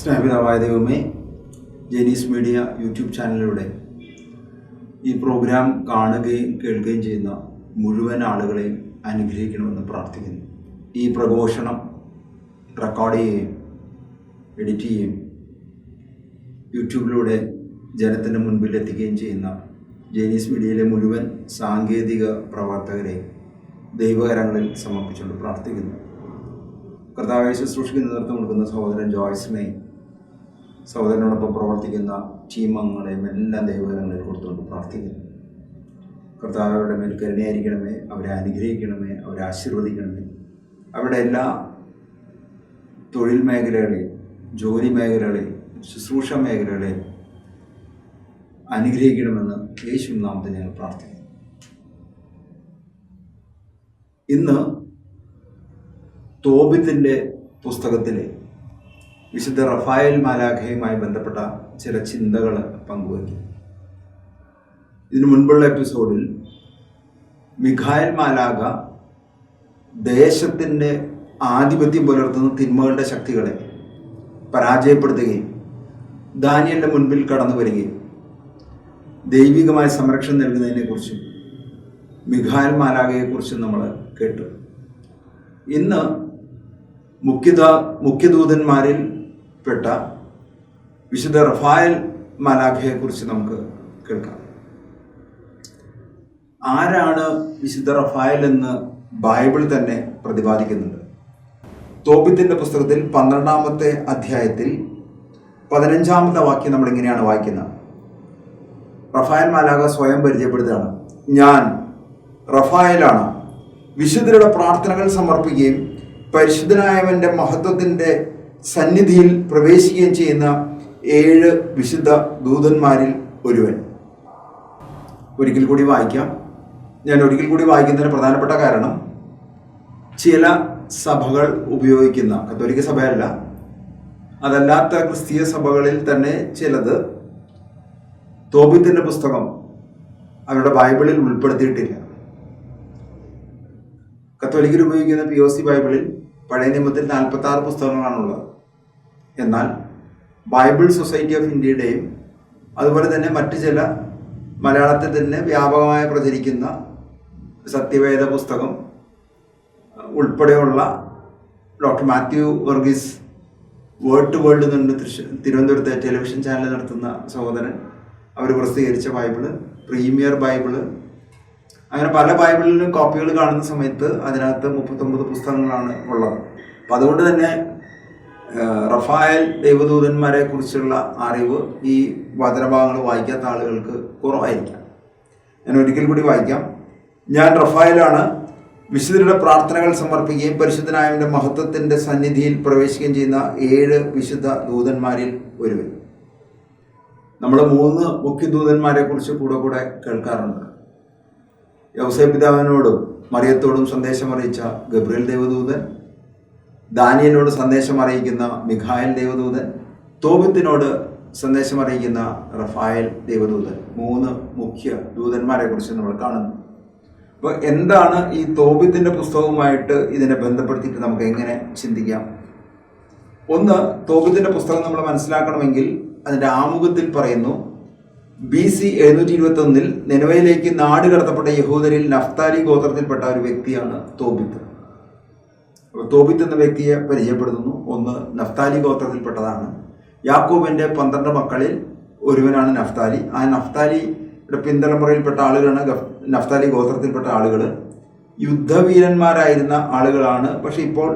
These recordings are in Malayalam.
സ്നേഹപിതാവായ ദൈവമേ, ജെനീസ് മീഡിയ യൂട്യൂബ് ചാനലിലൂടെ ഈ പ്രോഗ്രാം കാണുകയും കേൾക്കുകയും ചെയ്യുന്ന മുഴുവൻ ആളുകളെയും അനുഗ്രഹിക്കണമെന്ന് പ്രാർത്ഥിക്കുന്നു. ഈ പ്രഘോഷണം റെക്കോർഡ് ചെയ്യുകയും എഡിറ്റ് ചെയ്യുകയും യൂട്യൂബിലൂടെ ജനത്തിൻ്റെ മുൻപിൽ എത്തിക്കുകയും ചെയ്യുന്ന ജെനീസ് മീഡിയയിലെ മുഴുവൻ സാങ്കേതിക പ്രവർത്തകരെയും ദൈവകരങ്ങളിൽ സമർപ്പിച്ചുകൊണ്ട് പ്രാർത്ഥിക്കുന്നു. കർത്താവെ ശുശ്രൂഷയ്ക്ക് നേതൃത്വം കൊടുക്കുന്ന സഹോദരൻ ജോയ്സിനെയും സഹോദരനോടൊപ്പം പ്രവർത്തിക്കുന്ന ടീം അംഗങ്ങളെയും എല്ലാം ദൈവകരങ്ങളിൽ കൊടുത്തുകൊണ്ട് പ്രാർത്ഥിക്കുന്നു. കർത്താവ് അവരുടെ മേൽ കരുണയായിരിക്കണമേ, അവരെ അനുഗ്രഹിക്കണമേ, അവരെ ആശീർവദിക്കണമേ. അവരുടെ എല്ലാ തൊഴിൽ മേഖലകളെയും, ജോലി മേഖലകളെയും, ശുശ്രൂഷ മേഖലകളെയും അനുഗ്രഹിക്കണമെന്ന് യേശുവിൻ നാമത്തിൽ ഞങ്ങൾ പ്രാർത്ഥിക്കുന്നു. ഇന്ന് തോബിത്തിൻ്റെ പുസ്തകത്തിലെ വിശുദ്ധ റഫായേൽ മാലാഖയുമായി ബന്ധപ്പെട്ട ചില ചിന്തകൾ പങ്കുവയ്ക്കും. ഇതിനു മുൻപുള്ള എപ്പിസോഡിൽ മിഖായേൽ മാലാഖ ദേശത്തിൻ്റെ ആധിപത്യം പുലർത്തുന്ന തിന്മകളുടെ ശക്തികളെ പരാജയപ്പെടുത്തുകയും ദാനിയേലിന്റെ മുൻപിൽ കടന്നു വരികയും ദൈവികമായ സംരക്ഷണം നൽകുന്നതിനെക്കുറിച്ചും മിഖായേൽ മാലാഖയെക്കുറിച്ചും നമ്മൾ കേട്ടു. ഇന്ന് മുഖ്യദൂതന്മാരിൽ പെട്ട വിശുദ്ധ റഫായേൽ മാലാഖയെക്കുറിച്ച് നമുക്ക് കേൾക്കാം. ആരാണ് വിശുദ്ധ റഫായേൽ എന്ന് ബൈബിൾ തന്നെ പ്രതിപാദിക്കുന്നുണ്ട്. തോബിത്തിന്റെ പുസ്തകത്തിൽ 12-ാമത്തെ അധ്യായത്തിൽ 15-ാമത്തെ വാക്യം നമ്മളിങ്ങനെയാണ് വായിക്കുന്നത്. റഫായേൽ മാലാഖ സ്വയം പരിചയപ്പെടുത്തുകയാണ്. ഞാൻ റഫായേലാണ്, വിശുദ്ധരുടെ പ്രാർത്ഥനകൾ സമർപ്പിക്കുകയും പരിശുദ്ധനായവന്റെ മഹത്വത്തിന്റെ സന്നിധിയിൽ പ്രവേശിക്കുകയും ചെയ്യുന്ന 7 വിശുദ്ധ ദൂതന്മാരിൽ ഒരുവൻ. ഒരിക്കൽ കൂടി വായിക്കാം. ഞാൻ ഒരിക്കൽ കൂടി വായിക്കുന്നതിന് പ്രധാനപ്പെട്ട കാരണം, ചില സഭകൾ ഉപയോഗിക്കുന്ന, കത്തോലിക്ക സഭയല്ല, അതല്ലാത്ത ക്രിസ്തീയ സഭകളിൽ തന്നെ ചിലത് തോബിത്തിന്റെ പുസ്തകം അവരുടെ ബൈബിളിൽ ഉൾപ്പെടുത്തിയിട്ടില്ല. കത്തോലിക്കർ ഉപയോഗിക്കുന്ന POC ബൈബിളിൽ പഴയ നിയമത്തിൽ 46 പുസ്തകങ്ങളാണുള്ളത്. എന്നാൽ ബൈബിൾ സൊസൈറ്റി ഓഫ് ഇന്ത്യയുടെയും അതുപോലെ തന്നെ മറ്റ് ചില മലയാളത്തിൽ തന്നെ വ്യാപകമായി പ്രചരിക്കുന്ന സത്യവേദ പുസ്തകം ഉൾപ്പെടെയുള്ള doctor Mathew Varghese word to world എന്നുണ്ട് തിരുവനന്തപുരത്തെ ടെലിവിഷൻ ചാനൽ നടത്തുന്ന സഹോദരൻ, അവർ പ്രസിദ്ധീകരിച്ച ബൈബിള്, പ്രീമിയർ ബൈബിള്, അങ്ങനെ പല ബൈബിളിലും കോപ്പികൾ കാണുന്ന സമയത്ത് അതിനകത്ത് 39 പുസ്തകങ്ങളാണ് ഉള്ളത്. അപ്പം അതുകൊണ്ട് തന്നെ റഫായേൽ ദൈവദൂതന്മാരെ കുറിച്ചുള്ള അറിവ് ഈ വചനഭാഗങ്ങൾ വായിക്കാത്ത ആളുകൾക്ക് കുറവായിരിക്കാം. ഞാൻ ഒരിക്കൽ കൂടി വായിക്കാം. ഞാൻ റഫായേലാണ്, വിശുദ്ധരുടെ പ്രാർത്ഥനകൾ സമർപ്പിക്കുകയും പരിശുദ്ധനായവന്റെ മഹത്വത്തിന്റെ സന്നിധിയിൽ പ്രവേശിക്കുകയും ചെയ്യുന്ന 7 വിശുദ്ധ ദൂതന്മാരിൽ ഒരുവൻ. നമ്മൾ 3 മുഖ്യദൂതന്മാരെ കുറിച്ച് കൂടെ കേൾക്കാറുണ്ട്. യൗസേപ്പ് പിതാവിനോടും മറിയത്തോടും സന്ദേശം അറിയിച്ച ഗബ്രിയേൽ ദേവദൂതൻ, ദാനിയേലിനോട് സന്ദേശം അറിയിക്കുന്ന മിഖായേൽ ദേവദൂതൻ, തോബിത്തിനോട് സന്ദേശം അറിയിക്കുന്ന റഫായേൽ ദേവദൂതൻ. 3 മുഖ്യ ദൂതന്മാരെ കുറിച്ച് നമ്മൾ കാണുന്നു. അപ്പോൾ എന്താണ് ഈ തോബിത്തിന്റെ പുസ്തകവുമായിട്ട് ഇതിനെ ബന്ധപ്പെടുത്തിയിട്ട് നമുക്ക് എങ്ങനെ ചിന്തിക്കാം? ഒന്ന്, തോബിത്തിന്റെ പുസ്തകം നമ്മൾ മനസ്സിലാക്കണമെങ്കിൽ അതിൻ്റെ ആമുഖത്തിൽ പറയുന്നു, BC 721 നിനവയിലേക്ക് നാട് കടത്തപ്പെട്ട യഹൂദരിൽ നഫ്താലി ഗോത്രത്തിൽപ്പെട്ട ഒരു വ്യക്തിയാണ് തോബിത്ത്. അപ്പോൾ തോബിത്ത് എന്ന വ്യക്തിയെ പരിചയപ്പെടുത്തുന്നു. ഒന്ന്, നഫ്താലി ഗോത്രത്തിൽപ്പെട്ടതാണ്. യാക്കോബിന്റെ 12 മക്കളിൽ ഒരുവനാണ് നഫ്താലി. ആ നഫ്താലിയുടെ പിന്തലമുറയിൽപ്പെട്ട ആളുകളാണ് നഫ്താലി ഗോത്രത്തിൽപ്പെട്ട ആളുകൾ. യുദ്ധവീരന്മാരായിരുന്ന ആളുകളാണ്. പക്ഷെ ഇപ്പോൾ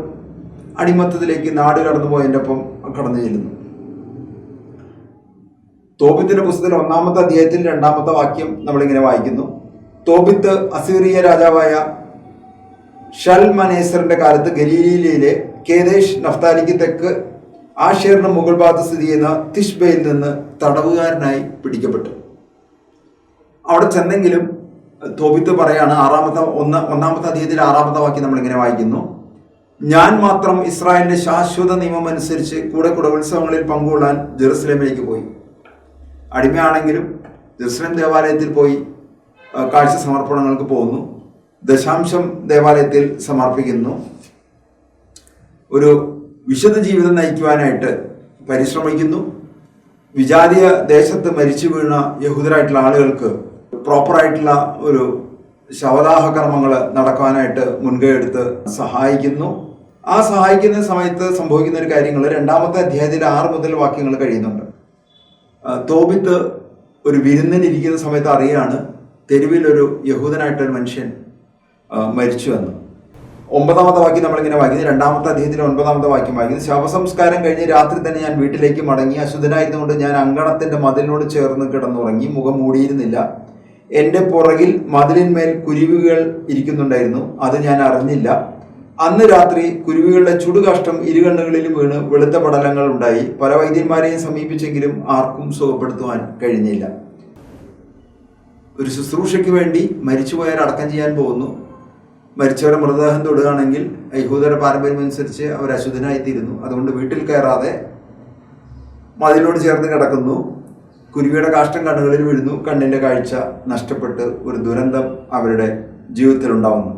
അടിമത്തത്തിലേക്ക് നാട് കടന്നുപോയതിൻ്റെ ഒപ്പം കടന്നു ചെല്ലുന്നു. തോബിത്തിന്റെ പുസ്തകത്തിൽ 1-ാമത്തെ അധ്യായത്തിൽ 2-ാമത്തെ വാക്യം നമ്മളിങ്ങനെ വായിക്കുന്നു. തോബിത്ത് അസീറിയ രാജാവായ ഷൽമനേസറിന്റെ കാലത്ത് ഗലീലയിലെ കേദേശ് നഫ്താലിക്ക് തെക്ക് ആഷേറിന് മുകൾ ഭാഗത്ത് സ്ഥിതി ചെയ്യുന്ന തിഷ്ബയിൽ നിന്ന് തടവുകാരനായി പിടിക്കപ്പെട്ടു. അവിടെ ചെന്നെങ്കിലും തോബിത്ത് പറയാണ്, 1-ാമത്തെ അധ്യായത്തിൽ 6-ാമത്തെ വാക്യം നമ്മളിങ്ങനെ വായിക്കുന്നു. ഞാൻ മാത്രം ഇസ്രായേലിന്റെ ശാശ്വത നിയമം അനുസരിച്ച് കൂടെ ഉത്സവങ്ങളിൽ പങ്കുകൊള്ളാൻ ജെറുസലേമിലേക്ക് പോയി. അടിമയാണെങ്കിലും ജെറുസലേം ദേവാലയത്തിൽ പോയി കാഴ്ച സമർപ്പണങ്ങൾക്ക് പോകുന്നു. ദശാംശം ദേവാലയത്തിൽ സമർപ്പിക്കുന്നു. ഒരു വിശുദ്ധ ജീവിതം നയിക്കുവാനായിട്ട് പരിശ്രമിക്കുന്നു. വിജാതീയ ദേശത്ത് മരിച്ചു വീണ യഹൂദരായിട്ടുള്ള ആളുകൾക്ക് പ്രോപ്പറായിട്ടുള്ള ഒരു ശവദാഹ കർമ്മങ്ങൾ നടക്കാനായിട്ട് മുൻകൈ എടുത്ത് സഹായിക്കുന്നു. ആ സഹായിക്കുന്ന സമയത്ത് സംഭവിക്കുന്ന ഒരു കാര്യങ്ങൾ 2-ാമത്തെ അധ്യായത്തിൽ 6 മുതൽ വാക്യങ്ങൾ കഴിയുന്നുണ്ട്. തോബിത്ത് ഒരു വിരുന്നിനിരിക്കുന്ന സമയത്ത് അറിയാണ് തെരുവിൽ ഒരു യഹൂദനായിട്ടൊരു മനുഷ്യൻ മരിച്ചു എന്ന്. 9-ാമത്തെ വാക്യം നമ്മളിങ്ങനെ വായിക്കുന്നത്, 2-ാമത്തെ അധ്യായത്തിൽ 9-ാമത്തെ വാക്യം വായിക്കുന്നത്, ശവസംസ്കാരം കഴിഞ്ഞ് രാത്രി തന്നെ ഞാൻ വീട്ടിലേക്ക് മടങ്ങി. അശുദ്ധനായിരുന്നുകൊണ്ട് ഞാൻ അങ്കണത്തിന്റെ മതിലിനോട് ചേർന്ന് കിടന്നുറങ്ങി. മുഖം മൂടിയിരുന്നില്ല. എൻ്റെ പുറകിൽ മതിലിന്മേൽ കുരുവികൾ ഇരിക്കുന്നുണ്ടായിരുന്നു. അത് ഞാൻ അറിഞ്ഞില്ല. അന്ന് രാത്രി കുരുവികളുടെ ചുടുകാഷ്ടം ഇരുകണ്ണുകളിലും വീണ് വെളുത്ത പടലങ്ങൾ ഉണ്ടായി. പല വൈദ്യന്മാരെയും സമീപിച്ചെങ്കിലും ആർക്കും സുഖപ്പെടുത്തുവാൻ കഴിഞ്ഞില്ല. ഒരു ശുശ്രൂഷയ്ക്ക് വേണ്ടി മരിച്ചുപോയവർ അടക്കം ചെയ്യാൻ പോകുന്നു. മരിച്ചവരെ മൃതദേഹം തൊടുകയാണെങ്കിൽ യഹൂദരുടെ പാരമ്പര്യം അനുസരിച്ച് അവർ അശുദ്ധനായിത്തീരുന്നു. അതുകൊണ്ട് വീട്ടിൽ കയറാതെ മതിലോട് ചേർന്ന് കിടക്കുന്നു. കുരുവിയുടെ കാഷ്ടം കണ്ണുകളിൽ വീഴുന്നു. കണ്ണിൻ്റെ കാഴ്ച നഷ്ടപ്പെട്ട് ഒരു ദുരന്തം അവരുടെ ജീവിതത്തിൽ ഉണ്ടാവുന്നു.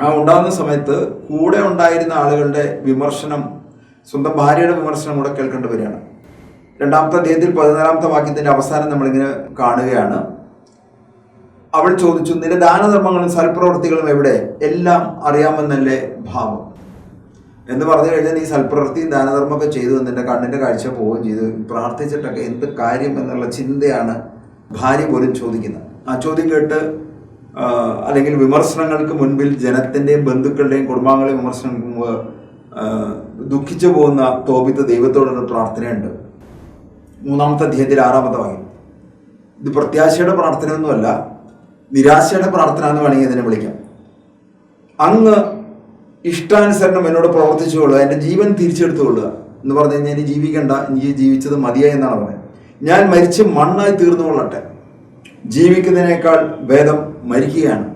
ആ ഉണ്ടാകുന്ന സമയത്ത് കൂടെ ഉണ്ടായിരുന്ന ആളുകളുടെ വിമർശനം, സ്വന്തം ഭാര്യയുടെ വിമർശനം കൂടെ കേൾക്കേണ്ടി വരികയാണ്. 2-ാമത്തെ അധ്യായത്തിൽ 14-ാമത്തെ വാക്യത്തിന്റെ അവസാനം നമ്മളിങ്ങനെ കാണുകയാണ്. അവൾ ചോദിച്ചു, നിന്റെ ദാനധർമ്മങ്ങളും സൽപ്രവൃത്തികളും എവിടെ? എല്ലാം അറിയാമെന്നല്ലേ ഭാവം എന്ന് പറഞ്ഞു കഴിഞ്ഞാൽ, നീ സൽപ്രവൃത്തിയും ദാനധർമ്മമൊക്കെ ചെയ്തു, നിന്റെ കണ്ണിന്റെ കാഴ്ച പോവുകയും ചെയ്തു, പ്രാർത്ഥിച്ചിട്ടൊക്കെ എന്ത് കാര്യം എന്നുള്ള ചിന്തയാണ് ഭാര്യ പോലും ചോദിക്കുന്നത്. ആ ചോദ്യം കേട്ട് അല്ലെങ്കിൽ വിമർശനങ്ങൾക്ക് മുൻപിൽ ജനത്തിന്റെയും ബന്ധുക്കളുടെയും കുടുംബാംഗങ്ങളെയും വിമർശനങ്ങൾക്ക് ദുഃഖിച്ചു പോകുന്ന തോബിത്ത് ദൈവത്തോടൊരു പ്രാർത്ഥനയുണ്ട്. 3-ാമത്തെ അധ്യായത്തിൽ 6-ാമത്തെ വാക്യം. ഇത് പ്രത്യാശയുടെ പ്രാർത്ഥനയൊന്നുമല്ല, നിരാശയുടെ പ്രാർത്ഥന എന്ന് വേണമെങ്കിൽ ഇതിനെ വിളിക്കാം. അങ്ങ് ഇഷ്ടാനുസരണം എന്നോട് പ്രവർത്തിച്ചുകൊള്ളുക, എൻ്റെ ജീവൻ തിരിച്ചെടുത്തുകൊള്ളുക എന്ന് പറഞ്ഞു കഴിഞ്ഞാൽ ഇനി ജീവിക്കണ്ട, എനിക്ക് ജീവിച്ചത് മതിയായി എന്നാണ് പറയുന്നത്. ഞാൻ മരിച്ച് മണ്ണായി തീർന്നുകൊള്ളട്ടെ, ജീവിക്കുന്നതിനേക്കാൾ ഭേദം മരിക്കുകയാണ്.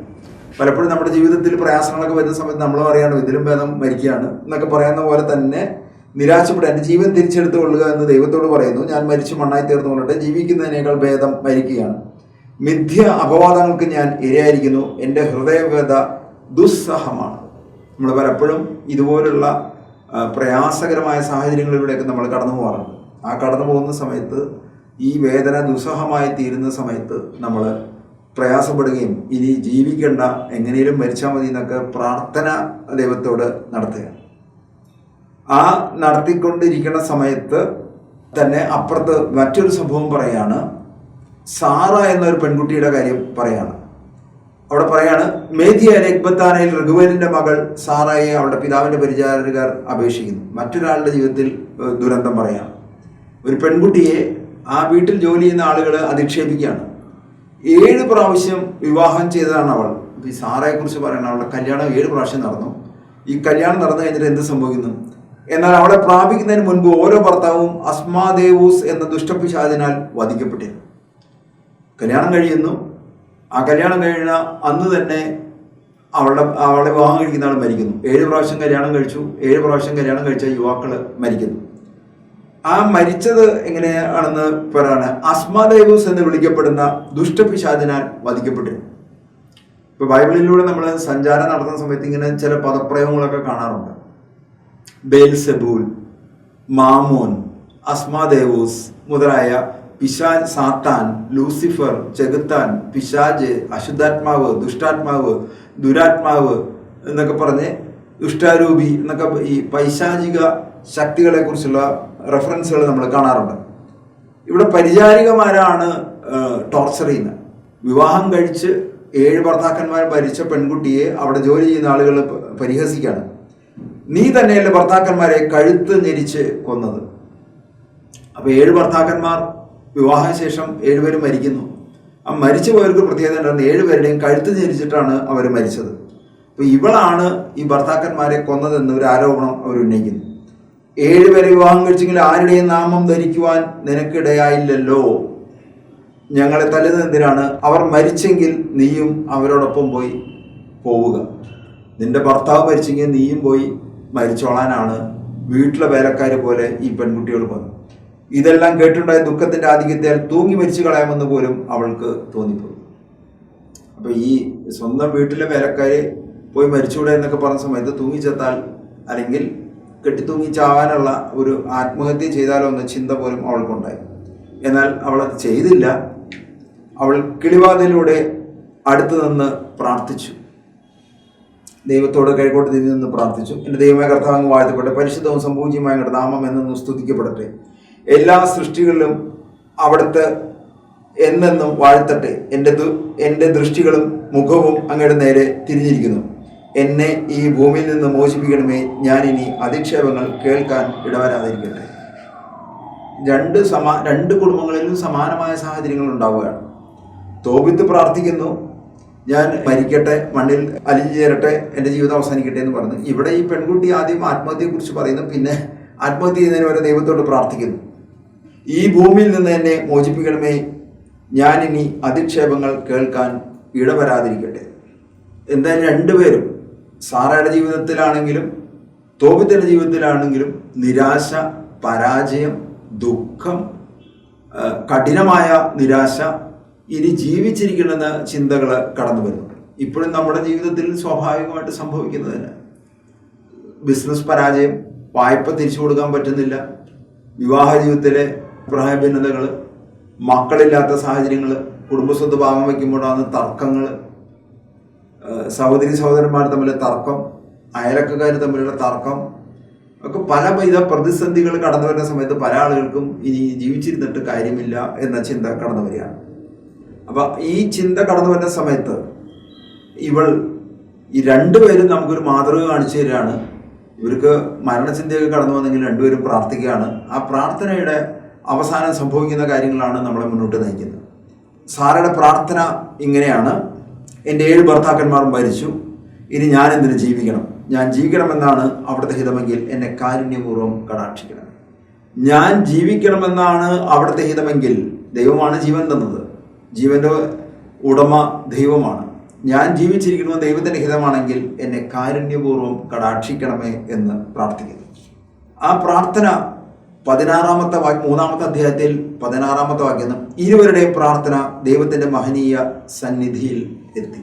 പലപ്പോഴും നമ്മുടെ ജീവിതത്തിൽ പ്രയാസങ്ങളൊക്കെ വരുന്ന സമയത്ത് നമ്മൾ പറയാണ് ഇതിലും ഭേദം മരിക്കുകയാണ് എന്നൊക്കെ പറയുന്ന പോലെ തന്നെ നിരാശപ്പെട്ട് എൻ്റെ ജീവൻ തിരിച്ചെടുത്തു കൊള്ളുക എന്ന് ദൈവത്തോട് പറയുന്നു. ഞാൻ മരിച്ച് മണ്ണായി തീർന്നുകൊള്ളട്ടെ, ജീവിക്കുന്നതിനേക്കാൾ ഭേദം മരിക്കുകയാണ്. മിഥ്യ അപവാദങ്ങൾക്ക് ഞാൻ ഇരയായിരിക്കുന്നു, എൻ്റെ ഹൃദയവേദ ദുസ്സഹമാണ്. നമ്മൾ പലപ്പോഴും ഇതുപോലുള്ള പ്രയാസകരമായ സാഹചര്യങ്ങളിലൂടെയൊക്കെ നമ്മൾ കടന്നു പോകാറുണ്ട്. ആ കടന്നു പോകുന്ന സമയത്ത് ഈ വേദന ദുസ്സഹമായി തീരുന്ന സമയത്ത് നമ്മൾ പ്രയാസപ്പെടുകയും ഇനി ജീവിക്കേണ്ട, എങ്ങനെയും മരിച്ചാൽ മതി എന്നൊക്കെ പ്രാർത്ഥന ദൈവത്തോട് നടത്തുകയാണ്. ആ നടത്തിക്കൊണ്ടിരിക്കുന്ന സമയത്ത് തന്നെ അപ്പുറത്ത് മറ്റൊരു സംഭവം പറയാണ്. സാറ എന്നൊരു പെൺകുട്ടിയുടെ കാര്യം പറയാണ്. അവിടെ പറയാണ്, മേദിയ രഗ്ബത്താനയിൽ റഘുവേലിന്റെ മകൾ സാറയെ അവളുടെ പിതാവിന്റെ പരിചാരകർ അപേക്ഷിക്കുന്നു. മറ്റൊരാളുടെ ജീവിതത്തിൽ ദുരന്തം പറയാണ്. ഒരു പെൺകുട്ടിയെ ആ വീട്ടിൽ ജോലി ചെയ്യുന്ന ആളുകൾ അധിക്ഷേപിക്കുകയാണ്. 7 പ്രാവശ്യം വിവാഹം ചെയ്തതാണ് അവൾ. ഈ സാറയെ കുറിച്ച് പറയണം, അവളുടെ കല്യാണം 7 പ്രാവശ്യം നടന്നു. ഈ കല്യാണം നടന്നു കഴിഞ്ഞിട്ട് എന്ത് സംഭവിക്കുന്നു? എന്നാൽ അവളെ പ്രാപിക്കുന്നതിന് മുൻപ് ഓരോ ഭർത്താവും അസ്മാദേവൂസ് എന്ന ദുഷ്ടപിശാചിനാൽ വധിക്കപ്പെട്ടിരുന്നു. കല്യാണം കഴിയുന്നു. ആ കല്യാണം കഴിയുന്ന അന്ന് തന്നെ അവളെ വിവാഹം കഴിക്കുന്ന ആൾ മരിക്കുന്നു. 7 പ്രാവശ്യം കല്യാണം കഴിച്ചു. 7 പ്രാവശ്യം കല്യാണം കഴിച്ച യുവാക്കള് മരിക്കുന്നു. ആ മരിച്ചത് എങ്ങനെയാണെന്ന് പറയാണ്, അസ്മാദേവൂസ് എന്ന് വിളിക്കപ്പെടുന്ന ദുഷ്ടപിശാചിനാൽ വധിക്കപ്പെട്ടിരുന്നു. ഇപ്പൊ ബൈബിളിലൂടെ നമ്മൾ സഞ്ചാരം നടത്തുന്ന സമയത്ത് ഇങ്ങനെ ചില പദപ്രയോഗങ്ങളൊക്കെ കാണാറുണ്ട്. ബേൽസെബൂൽ, മാമോൻ, അസ്മാദേവൂസ് മുതലായ പിശാജ്, സാത്താൻ, ലൂസിഫർ, ചെകുത്താൻ, പിശാജ്, അശുദ്ധാത്മാവ്, ദുഷ്ടാത്മാവ്, ദുരാത്മാവ് എന്നൊക്കെ പറഞ്ഞ് ദുഷ്ടാരൂപി എന്നൊക്കെ ഈ പൈശാചിക ശക്തികളെ കുറിച്ചുള്ള റെഫറൻസുകൾ നമ്മൾ കാണാറുണ്ട്. ഇവിടെ പരിചാരികമാരാണ് ടോർച്ചർ ചെയ്യുന്നത്. വിവാഹം കഴിച്ച് 7 ഭർത്താക്കന്മാർ ഭരിച്ച പെൺകുട്ടിയെ അവിടെ ജോലി ചെയ്യുന്ന ആളുകൾ പരിഹസിക്കുകയാണ്. നീ തന്നെയല്ലേ ഭർത്താക്കന്മാരെ കഴുത്ത് ഞെരിച്ച് കൊന്നത്? അപ്പൊ 7 ഭർത്താക്കന്മാർ വിവാഹശേഷം 7 പേരും മരിക്കുന്നു. ആ മരിച്ചു പോയവർക്ക് പ്രത്യേകത ഉണ്ടായിരുന്നു, 7 പേരുടെയും കഴുത്ത് ഞെരിച്ചിട്ടാണ് അവർ മരിച്ചത്. അപ്പൊ ഇവളാണ് ഈ ഭർത്താക്കന്മാരെ കൊന്നതെന്ന് ഒരു ആരോപണം അവർ ഉന്നയിക്കുന്നു. 7 പേരെ വിവാഹം കഴിച്ചെങ്കിൽ ആരുടെയും നാമം ധരിക്കുവാൻ നിനക്കിടയായില്ലല്ലോ. ഞങ്ങളെ തല്ലുന്നത് എന്തിനാണ്? അവർ മരിച്ചെങ്കിൽ നീയും അവരോടൊപ്പം പോയി പോവുക. നിന്റെ ഭർത്താവ് മരിച്ചെങ്കിൽ നീയും പോയി മരിച്ചോളാനാണ് വീട്ടിലെ വേലക്കാര് പോലെ ഈ പെൺകുട്ടികൾ വന്നു. ഇതെല്ലാം കേട്ടുണ്ടായ ദുഃഖത്തിന്റെ ആധിക്യത്താൽ തൂങ്ങി മരിച്ചു കളയാമെന്ന് പോലും അവൾക്ക് തോന്നിപ്പോയി. അപ്പൊ ഈ സ്വന്തം വീട്ടിലെ വേലക്കാര് പോയി മരിച്ചുകൂടെ എന്നൊക്കെ പറഞ്ഞ സമയത്ത് തൂങ്ങിച്ചെത്താൽ അല്ലെങ്കിൽ കെട്ടിത്തൂങ്ങി ചാവാനുള്ള ഒരു ആത്മഹത്യ ചെയ്താലോ എന്ന ചിന്ത പോലും അവൾക്കുണ്ടായി. എന്നാൽ അവൾ അത് ചെയ്തില്ല. അവൾ കിളിവാതിലൂടെ അടുത്തു നിന്ന് പ്രാർത്ഥിച്ചു, ദൈവത്തോട് കൈകോട്ട് തിരിഞ്ഞു നിന്ന് പ്രാർത്ഥിച്ചു. എൻ്റെ ദൈവമായ കർത്താവ് അങ്ങ് വാഴ്ത്തപ്പെടട്ടെ, പരിശുദ്ധവും സംപൂജ്യമായ അങ്ങയുടെ നാമം എന്നെന്നും സ്തുതിക്കപ്പെടട്ടെ. എല്ലാ സൃഷ്ടികളിലും അവിടുത്തെ എന്നെന്നും വാഴ്ത്തട്ടെ. എൻ്റെ ദൃഷ്ടികളും മുഖവും അങ്ങയുടെ നേരെ തിരിഞ്ഞിരിക്കുന്നു. എന്നെ ഈ ഭൂമിയിൽ നിന്ന് മോചിപ്പിക്കണമേ, ഞാനിനി അധിക്ഷേപങ്ങൾ കേൾക്കാൻ ഇടവരാതിരിക്കട്ടെ. രണ്ട് കുടുംബങ്ങളിലും സമാനമായ സാഹചര്യങ്ങൾ ഉണ്ടാവുകയാണ്. തോബിത്ത് പ്രാർത്ഥിക്കുന്നു, ഞാൻ മരിക്കട്ടെ, മണ്ണിൽ അലിഞ്ഞു ചേരട്ടെ, എൻ്റെ ജീവിതം അവസാനിക്കട്ടെ എന്ന് പറഞ്ഞു. ഇവിടെ ഈ പെൺകുട്ടി ആദ്യം ആത്മഹത്യയെക്കുറിച്ച് പറയുന്നു, പിന്നെ ആത്മഹത്യ ചെയ്യുന്നതിന് വരെ ദൈവത്തോട് പ്രാർത്ഥിക്കുന്നു. ഈ ഭൂമിയിൽ നിന്ന് എന്നെ മോചിപ്പിക്കണമേ, ഞാനിനി അധിക്ഷേപങ്ങൾ കേൾക്കാൻ ഇടവരാതിരിക്കട്ടെ. എന്തായാലും രണ്ടുപേരും, സാറയുടെ ജീവിതത്തിലാണെങ്കിലും തോബിത്തിന്റെ ജീവിതത്തിലാണെങ്കിലും നിരാശ, പരാജയം, ദുഃഖം, കഠിനമായ നിരാശ, ഇനി ജീവിച്ചിരിക്കണമെന്ന ചിന്തകൾ കടന്നു വരുന്നു. ഇപ്പോഴും നമ്മുടെ ജീവിതത്തിൽ സ്വാഭാവികമായിട്ട് സംഭവിക്കുന്നതിന് ബിസിനസ് പരാജയം, വായ്പ തിരിച്ചു കൊടുക്കാൻ പറ്റുന്നില്ല, വിവാഹ ജീവിതത്തിലെ പ്രായഭിന്നതകൾ, മക്കളില്ലാത്ത സാഹചര്യങ്ങൾ, കുടുംബസ്വത്ത് ഭാഗം വയ്ക്കുമ്പോഴാണ് തർക്കങ്ങൾ, സഹോദരന്മാർ തമ്മിലുള്ള തർക്കം, അയലക്കാർ തമ്മിലുള്ള തർക്കം ഒക്കെ പലവിധ പ്രതിസന്ധികൾ കടന്നു വരുന്ന സമയത്ത് പല ആളുകൾക്കും ഇനി ജീവിച്ചിരുന്നിട്ട് കാര്യമില്ല എന്ന ചിന്ത കടന്നു വരികയാണ്. അപ്പം ഈ ചിന്ത കടന്നു വരുന്ന സമയത്ത് ഈ രണ്ടുപേരും നമുക്കൊരു മാതൃക കാണിച്ചു തരികയാണ്. ഇവർക്ക് മരണചിന്തയൊക്കെ കടന്നു വന്നെങ്കിൽ രണ്ടുപേരും പ്രാർത്ഥിക്കുകയാണ്. ആ പ്രാർത്ഥനയുടെ അവസാനം സംഭവിക്കുന്ന കാര്യങ്ങളാണ് നമ്മളെ മുന്നോട്ട് നയിക്കുന്നത്. സാറയുടെ പ്രാർത്ഥന ഇങ്ങനെയാണ്: എൻ്റെ 7 ഭർത്താക്കന്മാർ മരിച്ചു, ഇനി ഞാൻ എന്തിനു ജീവിക്കണം? ഞാൻ ജീവിക്കണമെന്നാണ് അവിടുത്തെ ഹിതമെങ്കിൽ എന്നെ കാരുണ്യപൂർവ്വം കടാക്ഷിക്കണം. ഞാൻ ജീവിക്കണമെന്നാണ് അവിടുത്തെ ഹിതമെങ്കിൽ, ദൈവമാണ് ജീവൻ തന്നത്, ജീവന്റെ ഉടമ ദൈവമാണ്. ഞാൻ ജീവിച്ചിരിക്കുന്നത് ദൈവത്തിന്റെ ഹിതമാണെങ്കിൽ എന്നെ കാരുണ്യപൂർവ്വം കടാക്ഷിക്കണമേ എന്ന് പ്രാർത്ഥിക്കുന്നു. ആ പ്രാർത്ഥന 3-ാമത്തെ അധ്യായത്തിൽ 16-ാമത്തെ വാക്യം, ഇരുവരുടെയും പ്രാർത്ഥന ദൈവത്തിന്റെ മഹനീയ സന്നിധിയിൽ എത്തി.